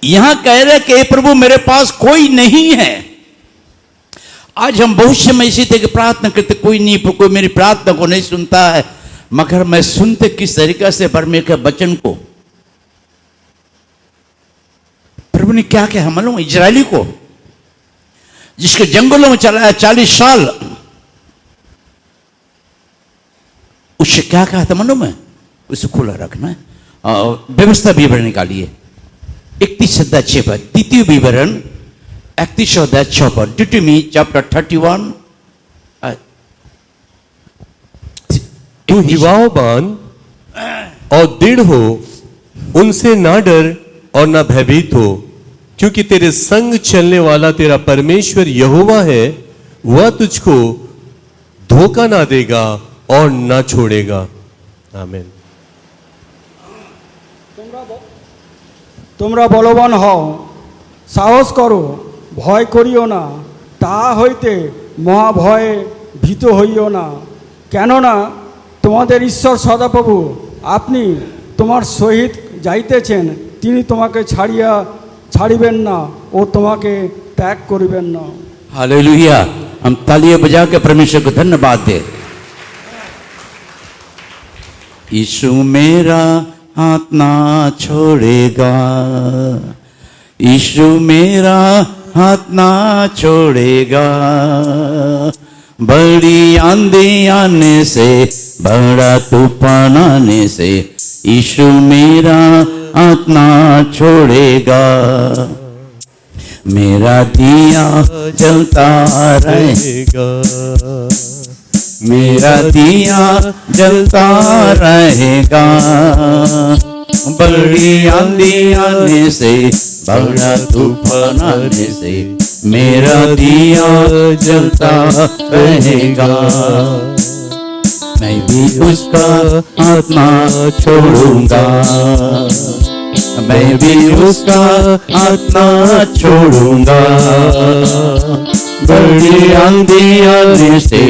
Speaker 1: यहां कह रहे कि हे प्रभु मेरे पास कोई नहीं है। आज हम बहुत समय इसी तरह की प्रार्थना करते, कोई नहीं, कोई मेरी प्रार्थना को नहीं सुनता है। मगर मैं सुनते किस तरीके से परमेश्वर के वचन को। प्रभु ने क्या कहा मालूम? इजरायली को जिसके जंगलों में चलाया 40 साल, उससे क्या कहा था मालूम है? उसे खुला रखना है। व्यवस्था विवरण निकालिए 31 अध्याय 6 पर, द्वितीय विवरण 31 अध्याय 6 पर, डिटमी चैप्टर 31।
Speaker 2: तू हिवाओं बांध और दृढ़ हो, उनसे ना डर और ना भयभीत हो, क्योंकि तेरे संग चलने वाला तेरा परमेश्वर यहोवा है। वह तुझको धोखा ना देगा और ना छोड़ेगा। आमीन।
Speaker 3: তোমরা বলবান হও, সাহস করো, ভয় করিও না, তাহা হইতে মহাভয়ে ভীত হইও না। কেননা তোমাদের ঈশ্বর সদাপ্রভু আপনি তোমার সহিত যাইতেছেন, তিনি তোমাকে ছাড়িবেন না ও তোমাকে ত্যাগ করিবেন না।
Speaker 1: हालेलुया। हम तालियां बजा के परमेश्वर को धन्यवाद दे। यीशु मेरा हाथ ना छोड़ेगा, यीशु मेरा हाथ ना छोड़ेगा। बड़ी आंधी आने से, बड़ा तूफान आने से, यीशु मेरा हाथ ना छोड़ेगा। मेरा दिया जलता रहेगा, मेरा दिया जलता रहेगा। बड़ी आंधी आने से, बड़ा तूफान आने से, मेरा दिया जलता रहेगा। मैं भी उसका हाथ ना छोड़ूंगा, मैं भी उसका हाथ ना छोड़ूंगा। बड़ी आंधी आने से,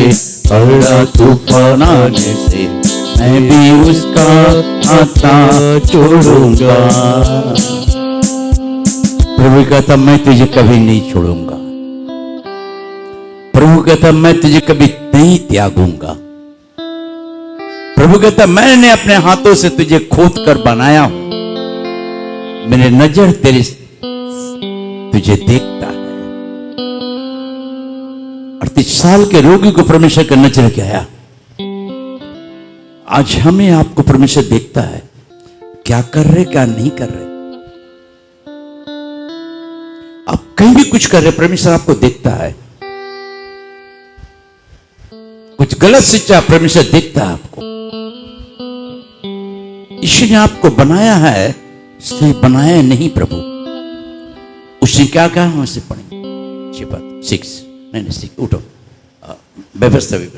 Speaker 1: बड़ा तूफान आने से, मैं भी उसका हाथ ना छोड़ूंगा। प्रभु कहता मैं तुझे कभी नहीं छोड़ूंगा। प्रभु कहता मैं तुझे कभी नहीं त्यागूंगा। प्रभु कहता मैंने अपने हाथों से तुझे खोद कर बनाया हूं, मेरी नजर तेरी तुझे देखता है। 38 साल के रोगी को परमेश्वर का नजर गया। आज हमें आपको परमेश्वर देखता है, क्या कर रहे क्या नहीं कर रहे। आप कहीं भी कुछ कर रहे, परमेश्वर आपको देखता है। कुछ गलत शिक्षा, परमेश्वर देखता है आपको। ईश्वर ने आपको बनाया है, इसलिए बनाया नहीं प्रभु। उसने क्या कहा हम उससे पढ़ेंगे 6 नहीं 6 उठो व्यवस्था भी।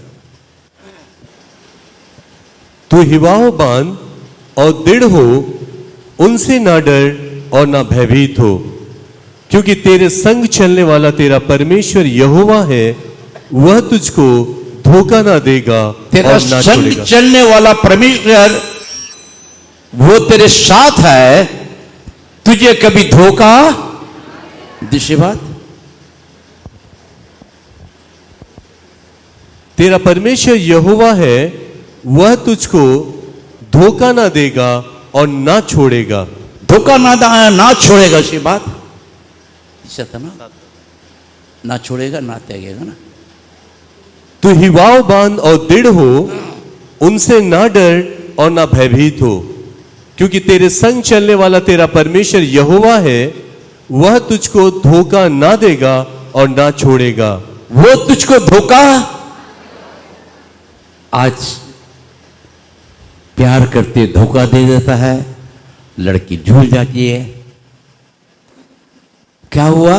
Speaker 2: तू हिवाओं बांध और दृढ़ हो, उनसे ना डर और ना भयभीत हो, क्योंकि तेरे संग चलने वाला तेरा परमेश्वर यहोवा है। वह तुझको धोखा ना देगा
Speaker 1: तेरा
Speaker 2: और ना
Speaker 1: संग
Speaker 2: छोड़ेगा।
Speaker 1: चलने वाला परमेश्वर वो तेरे साथ है, तुझे कभी धोखा। दूसरी बात,
Speaker 2: तेरा परमेश्वर यहोवा है, वह तुझको धोखा ना देगा और ना छोड़ेगा।
Speaker 1: धोखा ना छोड़ेगा। सी बात ऐसा था ना छोड़ेगा ना त्यागेगा ना।
Speaker 2: तू हिवाओं बांध और दृढ़ हो, उनसे ना डर और ना भयभीत हो, क्योंकि तेरे संग चलने वाला तेरा परमेश्वर यहोवा है, वह तुझको धोखा ना देगा और ना छोड़ेगा।
Speaker 1: वो तुझको धोखा, आज प्यार करते धोखा दे देता है, लड़की झूल जाती है। क्या हुआ?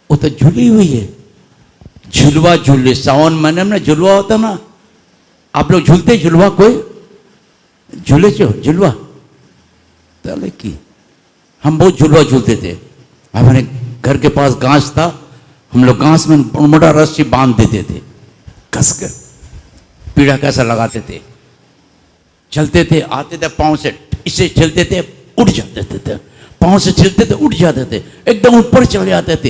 Speaker 1: वो तो झूली हुई है। झुलवा झूल ले, सावन महीने में झुलवा होता ना, आप लोग झूलते झुलवा? कोई झूले चो झुलवा तो लड़की, हम बहुत झुलवा झूलते थे। हमारे घर के पास घास था, हम लोग घास में मोटा रस्सी बांध देते थे, कसकर पीड़ा कैसा लगाते थे, चलते थे, आते थे पांव से इसे चलते थे, उठ जाते थे, पांव से चलते थे, उठ जाते थे, एकदम ऊपर चले आते थे,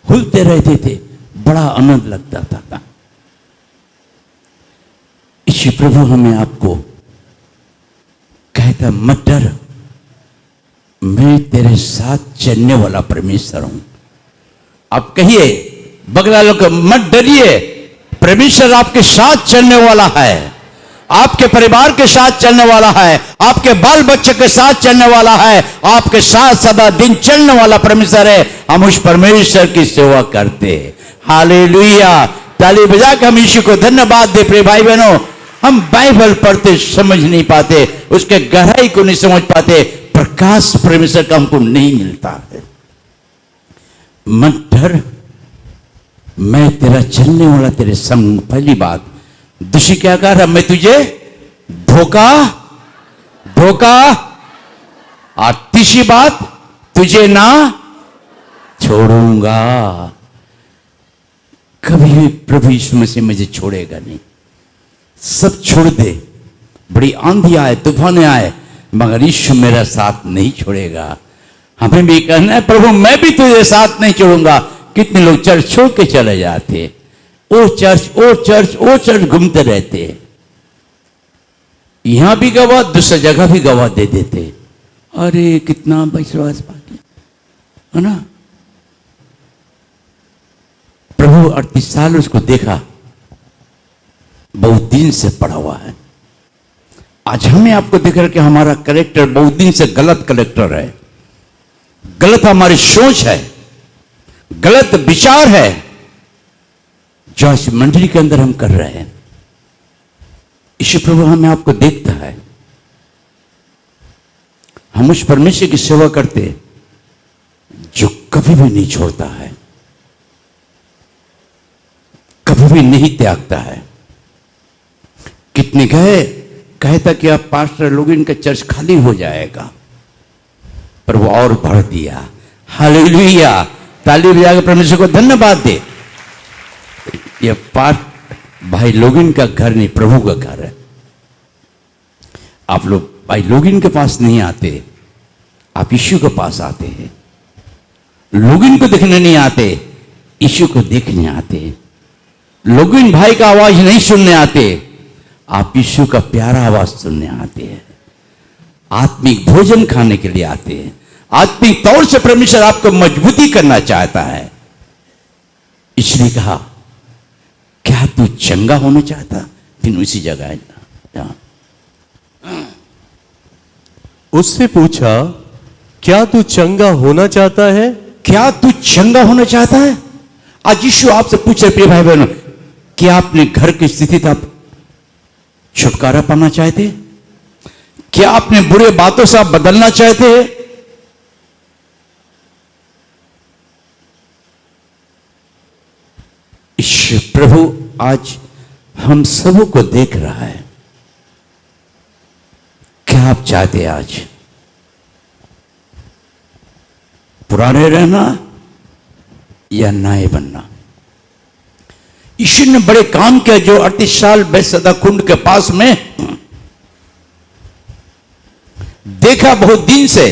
Speaker 1: हिलते रहते थे, बड़ा आनंद लगता था। इसी प्रभु हमें आपको कहता, मत डर, मैं तेरे साथ चलने वाला परमेश्वर हूं। आप कहिए बगला लोग, मत डरिए, परमेश्वर आपके साथ चलने वाला है, आपके परिवार के साथ चलने वाला है, आपके बाल बच्चे के साथ चलने वाला है, आपके साथ सदा दिन चलने वाला परमेश्वर है। हम उस परमेश्वर की सेवा करते। हालेलुया! ताली बजा के हम यीशु को धन्यवाद दे। प्रिय भाई बहनों, हम बाइबल पढ़ते समझ नहीं पाते, उसके गहराई को नहीं समझ पाते, प्रकाश परमेश्वर का हमको नहीं मिलता है। मत डर, मैं तेरा चलने वाला तेरे संग। पहली बात। दूसरी क्या कह रहा? मैं तुझे धोखा और तीसरी बात, तुझे ना छोड़ूंगा। कभी भी प्रभु यीशु मसीह मुझे छोड़ेगा नहीं। सब छोड़ दे, बड़ी आंधी आए, तूफान आए, मगर यीशु मेरा साथ नहीं छोड़ेगा। हमें भी कहना है, प्रभु मैं भी तुझे साथ नहीं छोड़ूंगा। कितने लोग चर्च छोड़ के चले जाते, ओ चर्च घूमते रहते, यहां भी गवाह, दूसरी जगह भी गवाह दे देते। अरे कितना विश्वास बाकी है ना। प्रभु 38 साल उसको देखा, बहुत दिन से पड़ा हुआ है। आज हमें आपको देख रहे कि हमारा कलेक्टर बहुत दिन से गलत कलेक्टर है, गलत हमारी सोच है, गलत विचार है, जो इस मंडली के अंदर हम कर रहे हैं। ईश्वर प्रभु हमें आपको देखता है। हम उस परमेश्वर की सेवा करते जो कभी भी नहीं छोड़ता है, कभी भी नहीं त्यागता है। कितने कहता कि आप पास्टर लोग, इनका चर्च खाली हो जाएगा, पर वो और भर दिया। हालेलुया! ताली बजाकर परमेश्वर को धन्यवाद दे। ये भाई लोगिन का घर नहीं, प्रभु का घर है। आप लोग भाई लोगिन के पास नहीं आते, आप यीशु के पास आते हैं। लोगिन को देखने नहीं आते, यीशु को देखने आते। लोगिन भाई का आवाज नहीं सुनने आते, आप यीशु का प्यारा आवाज सुनने आते हैं। आत्मिक भोजन खाने के लिए आते हैं। आत्मिक तौर से परमेश्वर आपको मजबूती करना चाहता है। इसलिए कहा, क्या तू चंगा होना चाहता? फिर उसी जगह है ना।
Speaker 2: उससे पूछा, क्या तू चंगा होना चाहता है?
Speaker 1: क्या तू चंगा होना चाहता है? आज यीशु आपसे पूछ रहे प्रिय भाई बहनों, क्या आपने घर की स्थिति था छुटकारा पाना चाहते? क्या आपने बुरे बातों से आप बदलना चाहते हैं? ईश्वर प्रभु आज हम सबों को देख रहा है। क्या आप चाहते हैं आज? पुराने रहना या नए बनना? ईश्वर ने बड़े काम किया। जो 38 साल बैतसैदा कुंड के पास में देखा, बहुत दिन से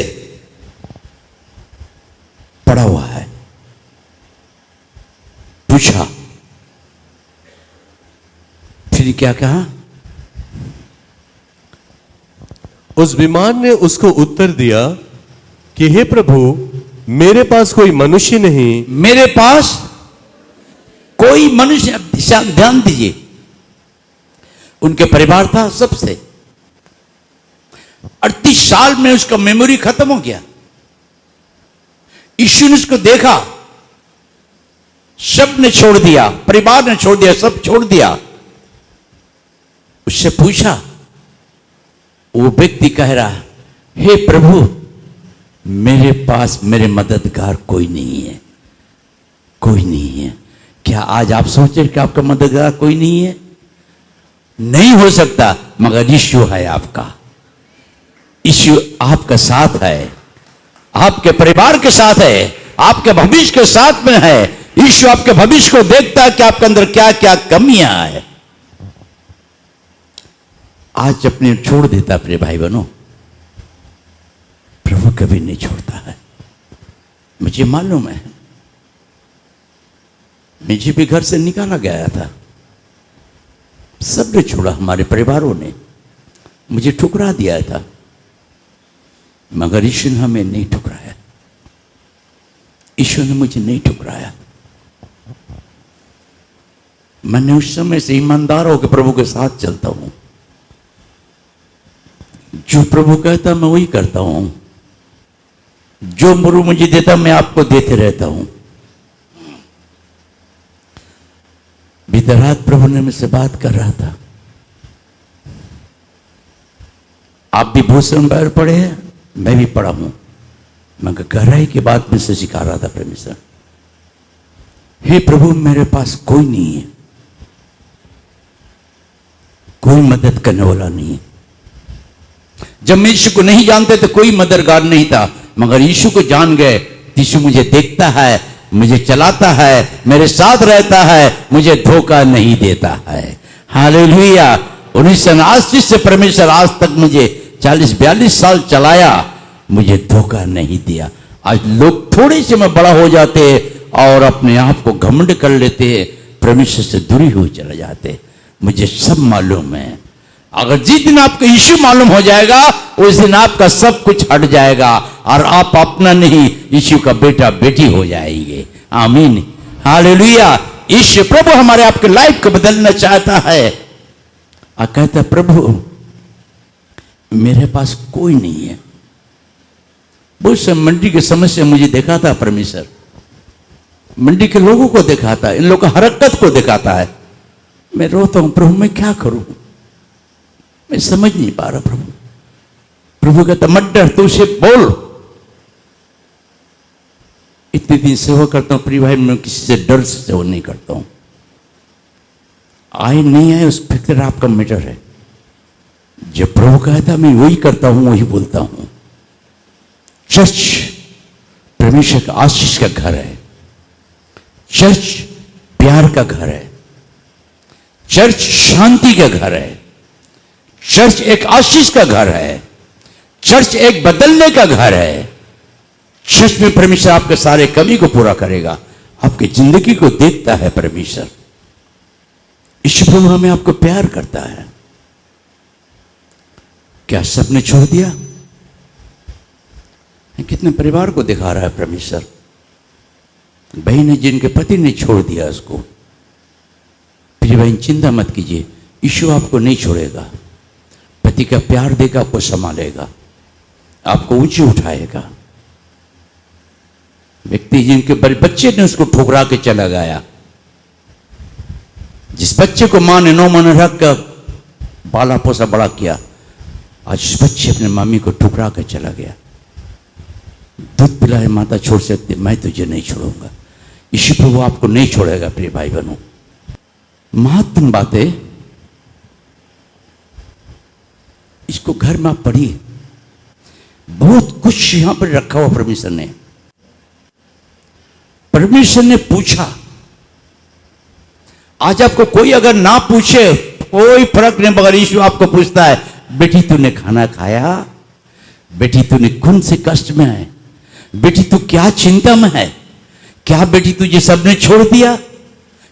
Speaker 1: पड़ा हुआ है। पूछा, फिर क्या कहा?
Speaker 2: उस बीमार ने उसको उत्तर दिया कि हे प्रभु, मेरे पास कोई मनुष्य नहीं।
Speaker 1: मेरे पास कोई मनुष्य, ध्यान दीजिए, उनके परिवार था सबसे, 38 साल में उसका मेमोरी खत्म हो गया। यीशु ने उसको देखा, सब ने छोड़ दिया, परिवार ने छोड़ दिया, सब छोड़ दिया। उससे पूछा, वो व्यक्ति कह रहा, हे प्रभु, मेरे पास मेरे मददगार कोई नहीं है, कोई नहीं है। क्या आज आप सोचे कि आपका मददगार कोई नहीं है? नहीं हो सकता, मगर यीशु है आपका। यीशु आपका साथ है, आपके परिवार के साथ है, आपके भविष्य के साथ में है। यीशु आपके भविष्य को देखता है कि आपके अंदर क्या क्या कमियां है। आज अपने छोड़ देता अपने भाई बहनों, प्रभु कभी नहीं छोड़ता है। मुझे मालूम है, मुझे भी घर से निकाला गया था, सबने छोड़ा, हमारे परिवारों ने मुझे ठुकरा दिया था, मगर यीशु ने हमें नहीं ठुकराया। यीशु ने मुझे नहीं ठुकराया। मैंने उस समय से ईमानदार होकर प्रभु के साथ चलता हूं। जो प्रभु कहता मैं वही करता हूं। जो प्रभु मुझे देता मैं आपको देते रहता हूं। बीते रात प्रभु ने मुझसे बात कर रहा था, आप भी भूषण बाहर पढ़े हैं, मैं भी पढ़ा हूं, मगर गहराई की बात में से सिखा रहा था परमेश्वर। हे प्रभु, मेरे पास कोई नहीं है, कोई मदद करने वाला नहीं है। जब मैं यीशु को नहीं जानते तो कोई मददगार नहीं था, मगर यीशु को जान गए। यीशु मुझे देखता है, मुझे चलाता है, मेरे साथ रहता है, मुझे धोखा नहीं देता है। हालेलुया। 1989 से परमेश्वर आज तक मुझे 40-42 साल चलाया, मुझे धोखा नहीं दिया। आज लोग थोड़े से में बड़ा हो जाते और अपने आप को घमंड कर लेते, परमेश्वर से दूरी हो चले जाते। मुझे सब मालूम है। अगर जिस दिन आपको यीशु मालूम हो जाएगा, उस दिन आपका सब कुछ हट जाएगा और आप अपना नहीं, यीशु का बेटा बेटी हो जाएंगे। आमीन, हालेलुया। यीशु प्रभु हमारे आपके लाइफ को बदलना चाहता है और कहता है, प्रभु मेरे पास कोई नहीं है। बहुत से मंडी की समस्या मुझे दिखाता परमेश्वर, मंडी के लोगों को दिखाता है, इन लोगों की हरकत को दिखाता है। मैं रोता हूं, प्रभु मैं क्या करूं, मैं समझ नहीं पा रहा। प्रभु कहता मत डर, तू उसे बोल। इतने दिन सेवा करता हूं प्रिय भाई, मैं किसी से डर से सेवा नहीं करता हूं। आए नहीं आए उस फिक्र आपका मैटर है। जब प्रभु कहता मैं वही करता हूं, वही बोलता हूं। चर्च परमेश्वर का आशीष का घर है, चर्च प्यार का घर है, चर्च शांति का घर है, चर्च एक आशीष का घर है, चर्च एक बदलने का घर है। चर्च में परमेश्वर आपके सारे कमी को पूरा करेगा, आपकी जिंदगी को देखता है परमेश्वर। ईश्वर प्रभु हमें आपको प्यार करता है। क्या सबने छोड़ दिया? कितने परिवार को दिखा रहा है परमेश्वर। बहन ने जिनके पति ने छोड़ दिया उसको, प्रिय बहन चिंता मत कीजिए, यीशु आपको नहीं छोड़ेगा। पति का प्यार देगा, आपको संभालेगा, आपको ऊंचे उठाएगा। व्यक्ति जिनके बच्चे ने उसको ठुकरा के चला गया, जिस बच्चे को मां ने 9 महीने रख कर पाला पोसा बड़ा किया, आज उस बच्चे अपने मम्मी को ठुकरा कर चला गया। दूध पिलाए माता छोड़ सकती, मैं तुझे नहीं छोड़ूंगा। यीशु प्रभु आपको नहीं छोड़ेगा प्रिय भाई बहनों। महत्वपूर्ण बातें इसको घर में आप पढ़िए, बहुत कुछ यहां पर रखा हुआ परमेश्वर ने। परमेश्वर ने पूछा, आज आपको कोई अगर ना पूछे कोई फर्क नहीं, मगर यीशु आपको पूछता है, बेटी तूने खाना खाया? बेटी तूने कौन से कष्ट में है? बेटी तू क्या चिंता में है? क्या बेटी तुझे सबने छोड़ दिया?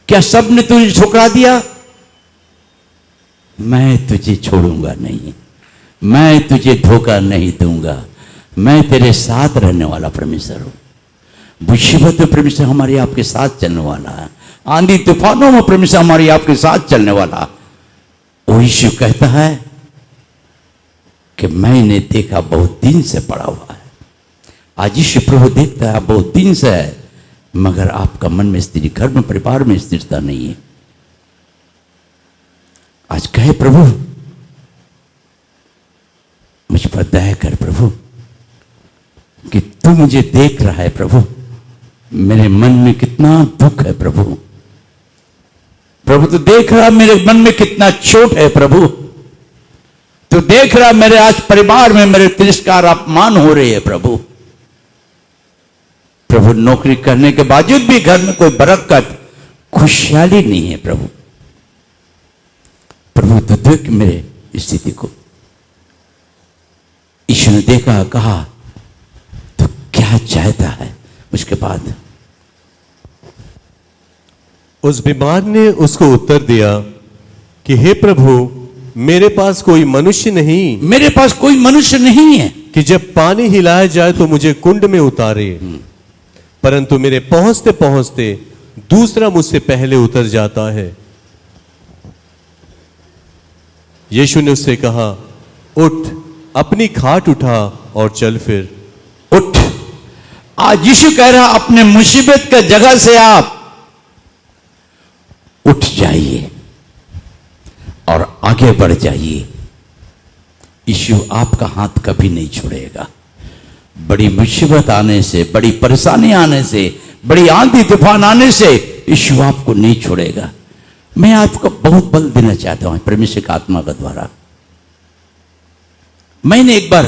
Speaker 1: क्या सबने तुझे ठुकरा दिया? मैं तुझे छोड़ूंगा नहीं, मैं तुझे धोखा नहीं दूंगा। मैं तेरे साथ रहने वाला परमेश्वर हूं। मुसीबत में परमेश्वर हमारे आपके साथ चलने वाला है। आंधी तूफानों में परमेश्वर हमारे आपके साथ चलने वाला। वो यीशु कहता है कि मैंने देखा बहुत दिन से पड़ा हुआ है। आज यीशु प्रभु देखता है बहुत दिन से है, मगर आपका मन में स्थिति, घर में परिवार में स्थिरता नहीं है। आज कहे प्रभु मुझ पर दया कर प्रभु, कि तू मुझे देख रहा है प्रभु, मेरे मन में कितना दुख है प्रभु। प्रभु तू देख रहा मेरे मन में कितना चोट है प्रभु। तू देख रहा मेरे आज परिवार में मेरे तिरस्कार अपमान हो रहे हैं प्रभु। प्रभु नौकरी करने के बावजूद भी घर में कोई बरकत, खुशहाली नहीं है प्रभु। प्रभु तू देख मेरे स्थिति को। यीशु ने देखा, कहा तो क्या चाहता है। उसके बाद
Speaker 2: उस बीमार ने उसको उत्तर दिया कि हे प्रभु, मेरे पास कोई मनुष्य नहीं,
Speaker 1: मेरे पास कोई मनुष्य नहीं है
Speaker 2: कि जब पानी हिलाया जाए तो मुझे कुंड में उतारे, परंतु मेरे पहुंचते पहुंचते दूसरा मुझसे पहले उतर जाता है। यीशु ने उससे कहा, उठ, अपनी खाट उठा और चल फिर।
Speaker 1: उठ। आज यीशु कह रहा अपने मुसीबत के जगह से आप उठ जाइए और आगे बढ़ जाइए। यीशु आपका हाथ कभी नहीं छोड़ेगा। बड़ी मुसीबत आने से, बड़ी परेशानी आने से, बड़ी आंधी तूफान आने से यीशु आपको नहीं छोड़ेगा। मैं आपको बहुत बल देना चाहता हूं परमेश्वर की आत्मा के द्वारा। मैंने एक बार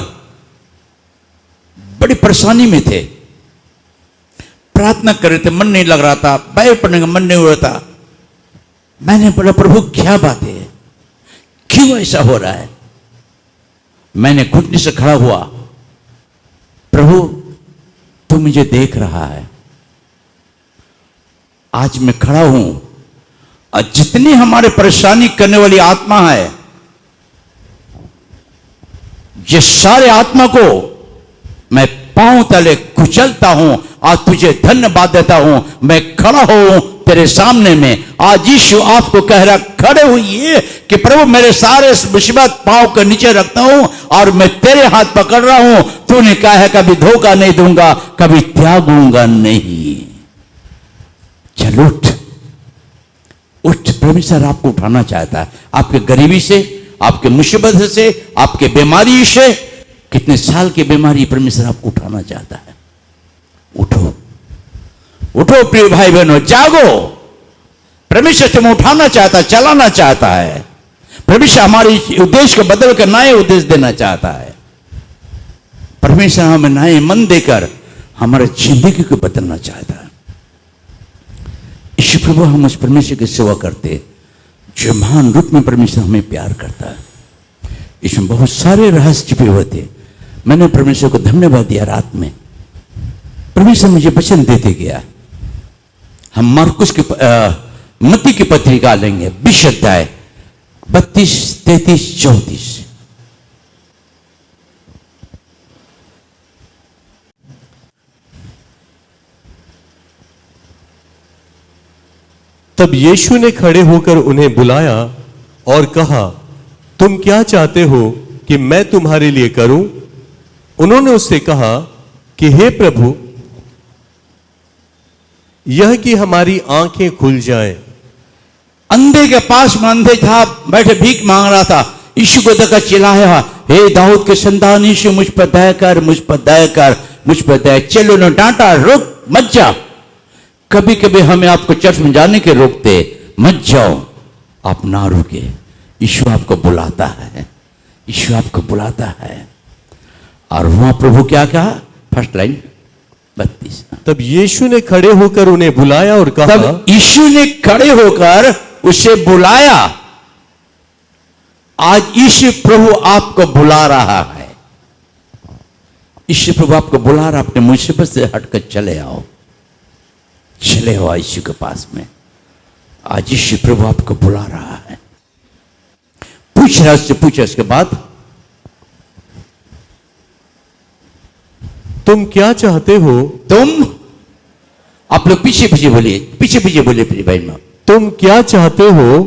Speaker 1: बड़ी परेशानी में थे, प्रार्थना कर रहे थे, मन नहीं लग रहा था, बाहर पढ़ने का मन नहीं हो रहा था। मैंने बोला प्रभु क्या बात है, क्यों ऐसा हो रहा है। मैंने घुटने से खड़ा हुआ, प्रभु तू मुझे देख रहा है। आज मैं खड़ा हूं और जितनी हमारे परेशानी करने वाली आत्मा है, ये सारे आत्मा को मैं पांव तले कुचलता हूं और तुझे धन्यवाद देता हूं। मैं खड़ा हूं तेरे सामने में। आज यीशु आपको कह रहा खड़े हुई कि प्रभु मेरे सारे मुसीबत पांव के नीचे रखता हूं और मैं तेरे हाथ पकड़ रहा हूं। तूने कहा है कभी धोखा नहीं दूंगा, कभी त्यागूंगा नहीं। चल उठ, उठ। परमेश्वर आपको उठाना चाहता है, आपके गरीबी से, आपके मुसीबत से, आपके बीमारी से। कितने साल की बीमारी परमेश्वर आपको उठाना चाहता है। उठो, उठो प्रिय भाई बहनों, जागो। परमेश्वर तुम्हें उठाना चाहता है, चलाना चाहता है। परमेश्वर हमारे उद्देश्य को बदल कर नए उद्देश्य देना चाहता है। परमेश्वर हमें नए मन देकर हमारे जिंदगी को बदलना चाहता है। ईश्वर प्रभु, हम उस परमेश्वर की सेवा करते जो महान रूप में परमेश्वर हमें प्यार करता है। इसमें बहुत सारे रहस्य छिपे हुए थे। मैंने परमेश्वर को धन्यवाद दिया रात में। परमेश्वर मुझे वचन देते गया। हम मार्कुस की मत्ती की पत्रिका लेंगे, 20 अध्याय 32, 33, 34।
Speaker 2: तब यीशु ने खड़े होकर उन्हें बुलाया और कहा, तुम क्या चाहते हो कि मैं तुम्हारे लिए करूं? उन्होंने उससे कहा कि हे प्रभु, यह कि हमारी आंखें खुल जाएं।
Speaker 1: अंधे के पास में अंधे था, बैठे भीख मांग रहा था। यीशु को देखकर चिल्लाया, हे दाऊद के संतान यीशु, मुझ पर दया कर, मुझ पर दया कर, मुझ पर दया। चलो ने डांटा, रुक मत जा। कभी कभी हमें आपको चर्च में जाने के रोकते, मत जाओ, आप ना रुके। यीशु आपको बुलाता है, यीशु आपको बुलाता है। और वहां प्रभु क्या कहा, फर्स्ट लाइन 32।
Speaker 2: तब यीशु ने खड़े होकर उन्हें बुलाया और कहा,
Speaker 1: तब यीशु ने खड़े होकर उसे बुलाया। आज यीशु प्रभु आपको बुला रहा है। यीशु प्रभु आपको बुला रहा, अपने मुसीबत से हटकर चले आओ, चले आओ यीशु के पास में। आज यीशु प्रभु आपको बुला रहा है। पूछ रहा, उससे पूछा। इसके बाद
Speaker 2: तुम क्या चाहते हो?
Speaker 1: तुम, आप लोग पीछे पीछे बोलिए, पीछे पीछे बोलिए प्रिय भाई मां।
Speaker 2: तुम क्या चाहते हो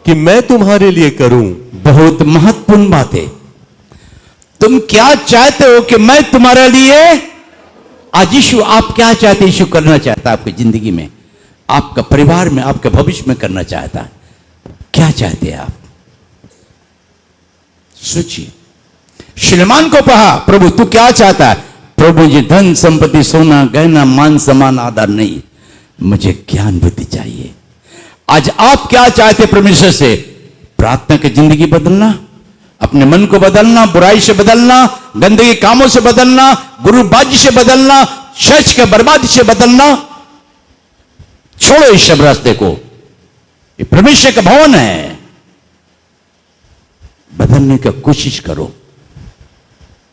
Speaker 2: कि मैं तुम्हारे लिए करूं?
Speaker 1: बहुत महत्वपूर्ण बात है। तुम क्या चाहते हो कि मैं तुम्हारे लिए, आज यीशु आप क्या चाहते, यीशु करना चाहता है आपकी जिंदगी में, आपका परिवार में, आपके भविष्य में करना चाहता है। क्या चाहते हैं आप? सोचिए। सुलेमान को कहा, प्रभु तू क्या चाहता है? प्रभु जी धन संपत्ति सोना गहना मान सम्मान आदर नहीं, मुझे ज्ञान बुद्धि चाहिए। आज आप क्या चाहते परमेश्वर से? प्रार्थना की जिंदगी बदलना, अपने मन को बदलना, बुराई से बदलना, गंदगी कामों से बदलना, गुरुबाजी से बदलना, चर्च के बर्बादी से बदलना। छोड़ो इस सब रास्ते को, ये परमेश्वर का भवन है। बदलने की कोशिश करो।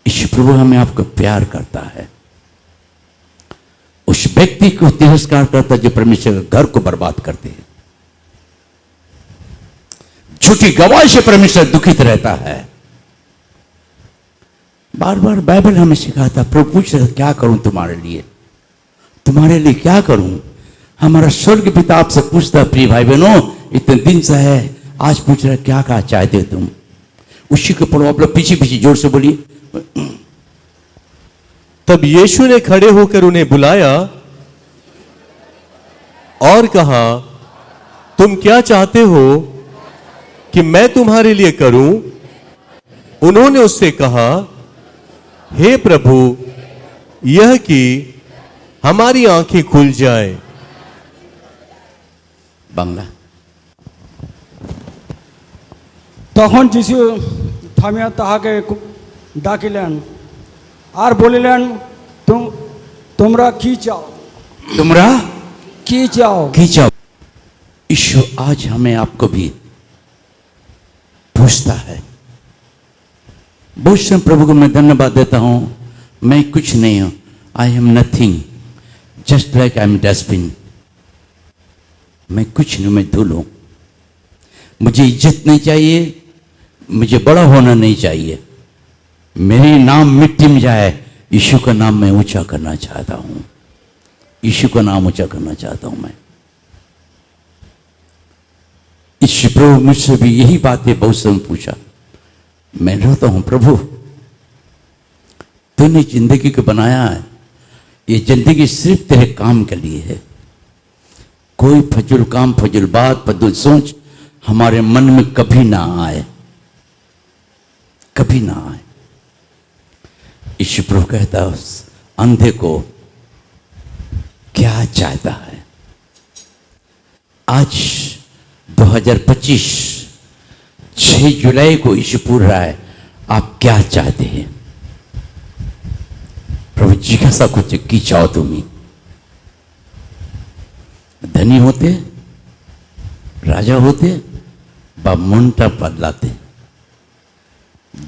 Speaker 1: ईश्वर प्रभु हमें आपको प्यार करता है। उस व्यक्ति को तिरस्कार करता है जो परमेश्वर के घर को बर्बाद करते हैं। झूठी गवाही से परमेश्वर दुखित रहता है। बार बार बाइबल हमें सिखाता, प्रभु पूछ रहे क्या करूं तुम्हारे लिए, तुम्हारे लिए क्या करूं? हमारा स्वर्ग पिता आपसे पूछता, प्रिय भाई बहनों, इतने दिन से है, आज पूछ रहे क्या कहा चाहते तुम? उसी को पढ़ो आप लोग, पीछे पीछे जोर से बोलिए।
Speaker 2: तब यीशु ने खड़े होकर उन्हें बुलाया और कहा, तुम क्या चाहते हो कि मैं तुम्हारे लिए करूं? उन्होंने उससे कहा, हे प्रभु, यह कि हमारी आंखें खुल जाए।
Speaker 1: बांग्ला।
Speaker 3: তখন যিশু থামিয়া তাহাকে ডাকিলেন আর বলিলেন, তোমরা কি চাও?
Speaker 1: तुमरा
Speaker 3: কি চাও?
Speaker 1: की चाहो? ईश्वर आज हमें आपको भी पूछता है। बहुत से प्रभु को मैं धन्यवाद देता हूं, मैं कुछ नहीं हूं, I am nothing, just like I am dustbin. मैं कुछ नहीं, मैं धूल हूं। मुझे इज्जत नहीं चाहिए, मुझे बड़ा होना नहीं चाहिए, मेरी नाम मिट्टी में जाए, यीशु का नाम मैं ऊंचा करना चाहता हूं। यीशु का नाम ऊंचा करना चाहता हूं मैं। ईश्वर प्रभु मुझसे भी यही बातें बहुत समय पूछा। मैं रोता हूं, प्रभु तूने जिंदगी को बनाया है, ये जिंदगी सिर्फ तेरे काम के लिए है। कोई फजूल काम, फजूल बात, फजूल सोच हमारे मन में कभी ना आए, कभी ना आए। ईश्वर प्रभु कहता है उस अंधे को क्या चाहता है। आज 2025 6 जुलाई को ईश्वर पूछ रहा है, आप क्या चाहते हैं? प्रभु जिज्ञासा कुछ की चाहो तुम्हें? धनी होते, राजा होते, बा मुंटा बदलाते,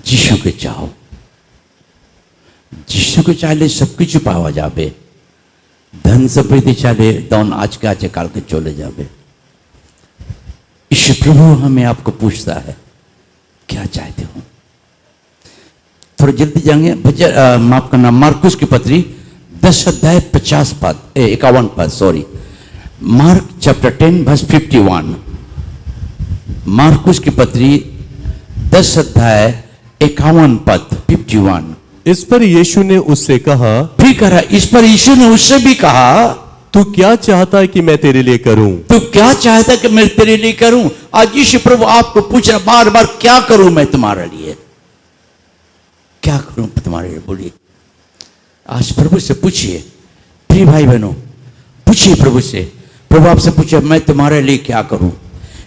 Speaker 1: जिसु के चाहो। जिसु के चाले सब कुछ पावा जाबे, धन संपत्ति चाले दौन आज के आज काल के चले जाबे। ईश्वर प्रभु हमें आपको पूछता है क्या चाहते हो? थोड़ा जल्दी जाएंगे। माफ करना, मार्कुस की पत्री 10 अध्याय 50 पद 51 पद, सॉरी, मार्क चैप्टर 10 वर्स 51। मार्कुस की पत्री 10 अध्याय 51 पद 51।
Speaker 2: इस पर यीशु ने उससे कहा,
Speaker 1: फिर कहा, इस पर यीशु ने उससे भी कहा,
Speaker 2: तू क्या चाहता है कि मैं तेरे लिए करूं?
Speaker 1: तू क्या चाहता है कि मैं तेरे लिए करूं? आज यीशु प्रभु आपको पूछ रहा बार बार, क्या करूं मैं तुम्हारे लिए, क्या करूं तुम्हारे लिए? बोलिए, आज प्रभु से पूछिए। प्रिय भाई बहनों, पूछिए प्रभु से। प्रभु आपसे पूछे, मैं तुम्हारे लिए क्या करूं?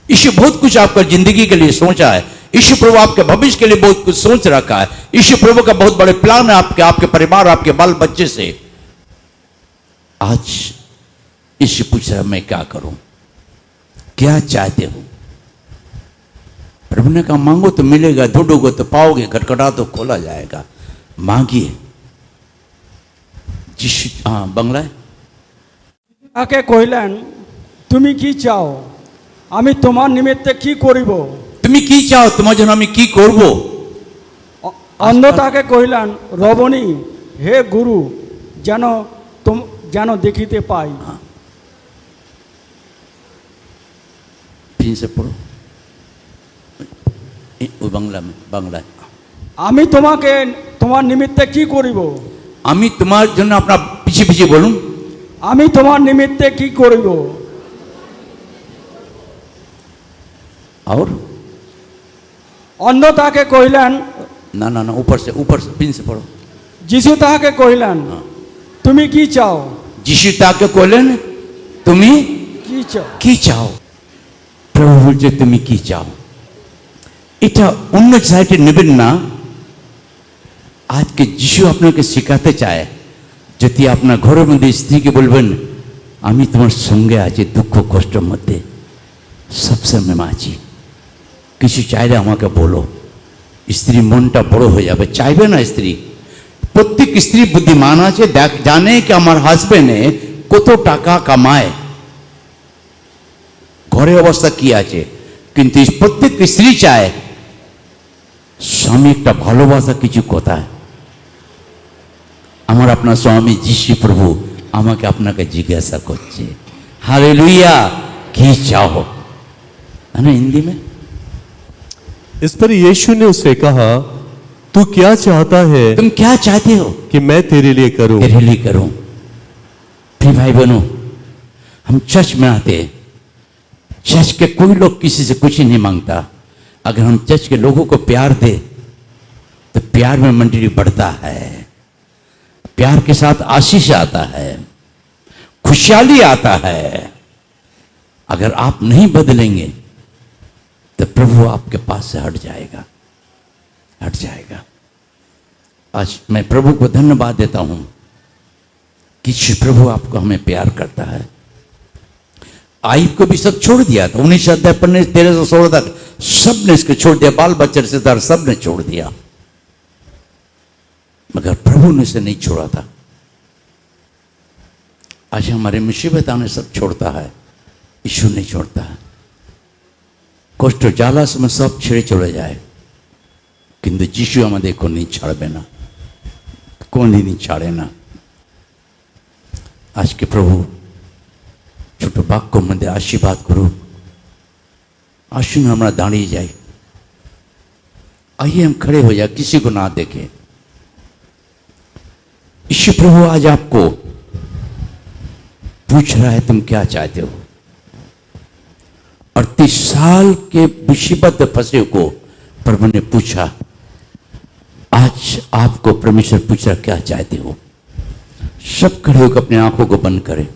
Speaker 1: यीशु बहुत कुछ आपका जिंदगी के लिए सोचा है। यीशु प्रभु आपके भविष्य के लिए बहुत कुछ सोच रखा है। यीशु प्रभु का बहुत बड़े प्लान है आपके परिवार, आपके बाल बच्चे से। आज यीशु पूछ रहा, मैं क्या करूं? क्या चाहते हो? प्रभु ने कहा, मांगो तो मिलेगा, ढूंढोगे तो पाओगे, खटखटा तो खोला जाएगा। मांगिए। जिस बांग्ला
Speaker 3: তাকে কহিলেন, তুমি কি চাও? আমি তোমার নিমিত্তে কি করিব?
Speaker 1: তুমি কি চাও? তোমার জন্য আমি কি করব?
Speaker 3: অন্ধ তাকে কহিলেন, রবনি, হে গুরু, যেন দেখিতে পাই।
Speaker 1: फिर से पढ़ो वो बांग्ला में, बांग्ला।
Speaker 3: আমি তোমাকে তোমার নিমিত্তে কি করিব?
Speaker 1: আমি তোমার জন্য আপনার পিছিয়ে পিছিয়ে বলুন,
Speaker 3: আমি তোমার নিমিত্তে কি করিব?
Speaker 1: और
Speaker 3: অন্ধ তাহাকে কহিলেন,
Speaker 1: ना ना ना ऊपर से पिन से पढ़ो।
Speaker 3: যিশু তাহাকে কহিলেন, তুমি কি চাও?
Speaker 1: যিশু তাকে কইলেন তুমি
Speaker 3: কি চাও?
Speaker 1: কি চাও? প্রভু বলছে তুমি কি চাও? এটা অন্য সাইডে নেবেন না। আজকে যিশু আপনাকে শেখাতে চায়, যদি আপনার ঘরের মধ্যে স্ত্রীকে বলবেন আমি তোমার সঙ্গে আছি দুঃখ কষ্টের মধ্যে, সবসময় আছি, কিছু চাইলে আমাকে বলো। স্ত্রী মনটা বড় হয়ে যাবে, চাইবে না স্ত্রী। প্রত্যেক স্ত্রী বুদ্ধিমান আছে, দেখ জানে কি আমার হাজবেন্ডে কত টাকা কামায়, ঘরের অবস্থা কি আছে, কিন্তু প্রত্যেক স্ত্রী চায় স্বামী একটা ভালোবাসা কিছু কথা। আমার আপনার স্বামী যিশু প্রভু আমাকে আপনাকে জিজ্ঞাসা করছে, हालेलुया, কি চাও? है ना हिंदी में?
Speaker 2: इस पर यीशु ने उससे कहा, तू क्या चाहता है
Speaker 1: तुम क्या चाहते हो
Speaker 2: कि मैं तेरे लिए करूं?
Speaker 1: तेरे लिए करूं? फिर भाई बहनों, हम चर्च में आते हैं, चर्च के कोई लोग किसी से कुछ ही नहीं मांगता। अगर हम चर्च के लोगों को प्यार दे तो प्यार में मंडली बढ़ता है, प्यार के साथ आशीष आता है, खुशहाली आता है। अगर आप नहीं बदलेंगे तो प्रभु आपके पास से हट जाएगा, हट जाएगा। आज मैं प्रभु को धन्यवाद देता हूं कि प्रभु आपको हमें प्यार करता है। आयुब को भी सब छोड़ दिया था, 19 अध्याय 13-16 तक सब ने इसको छोड़ दिया, बाल बच्चे रिश्तेदार सब ने छोड़ दिया, मगर प्रभु ने इसे नहीं छोड़ा था। आज हमारे मुसीबत आने सब छोड़ता है, यीशु नहीं छोड़ता है। कष्ट जाला में सब ছেড়ে চলে যায়, কিন্তু যিশু আমাদেরকে नहीं ছাড়বে না, কোনদিনই ছাড়ে না। আজকে প্রভু ছোট বাক্য মধ্যে আশীর্বাদ করুক। আসুন আমরা দাঁড়িয়ে যাই, आइए हम खड़े हो जाए, किसी को ना देखें। यीशु प्रभु आज आपको पूछ रहा है तुम क्या चाहते हो। 38 साल के मुसीबत फंसे को प्रभु ने पूछा, आज आपको परमेश्वर पूछ रहा क्या चाहते हो। सब खड़े होकर अपने आंखों को बंद करें।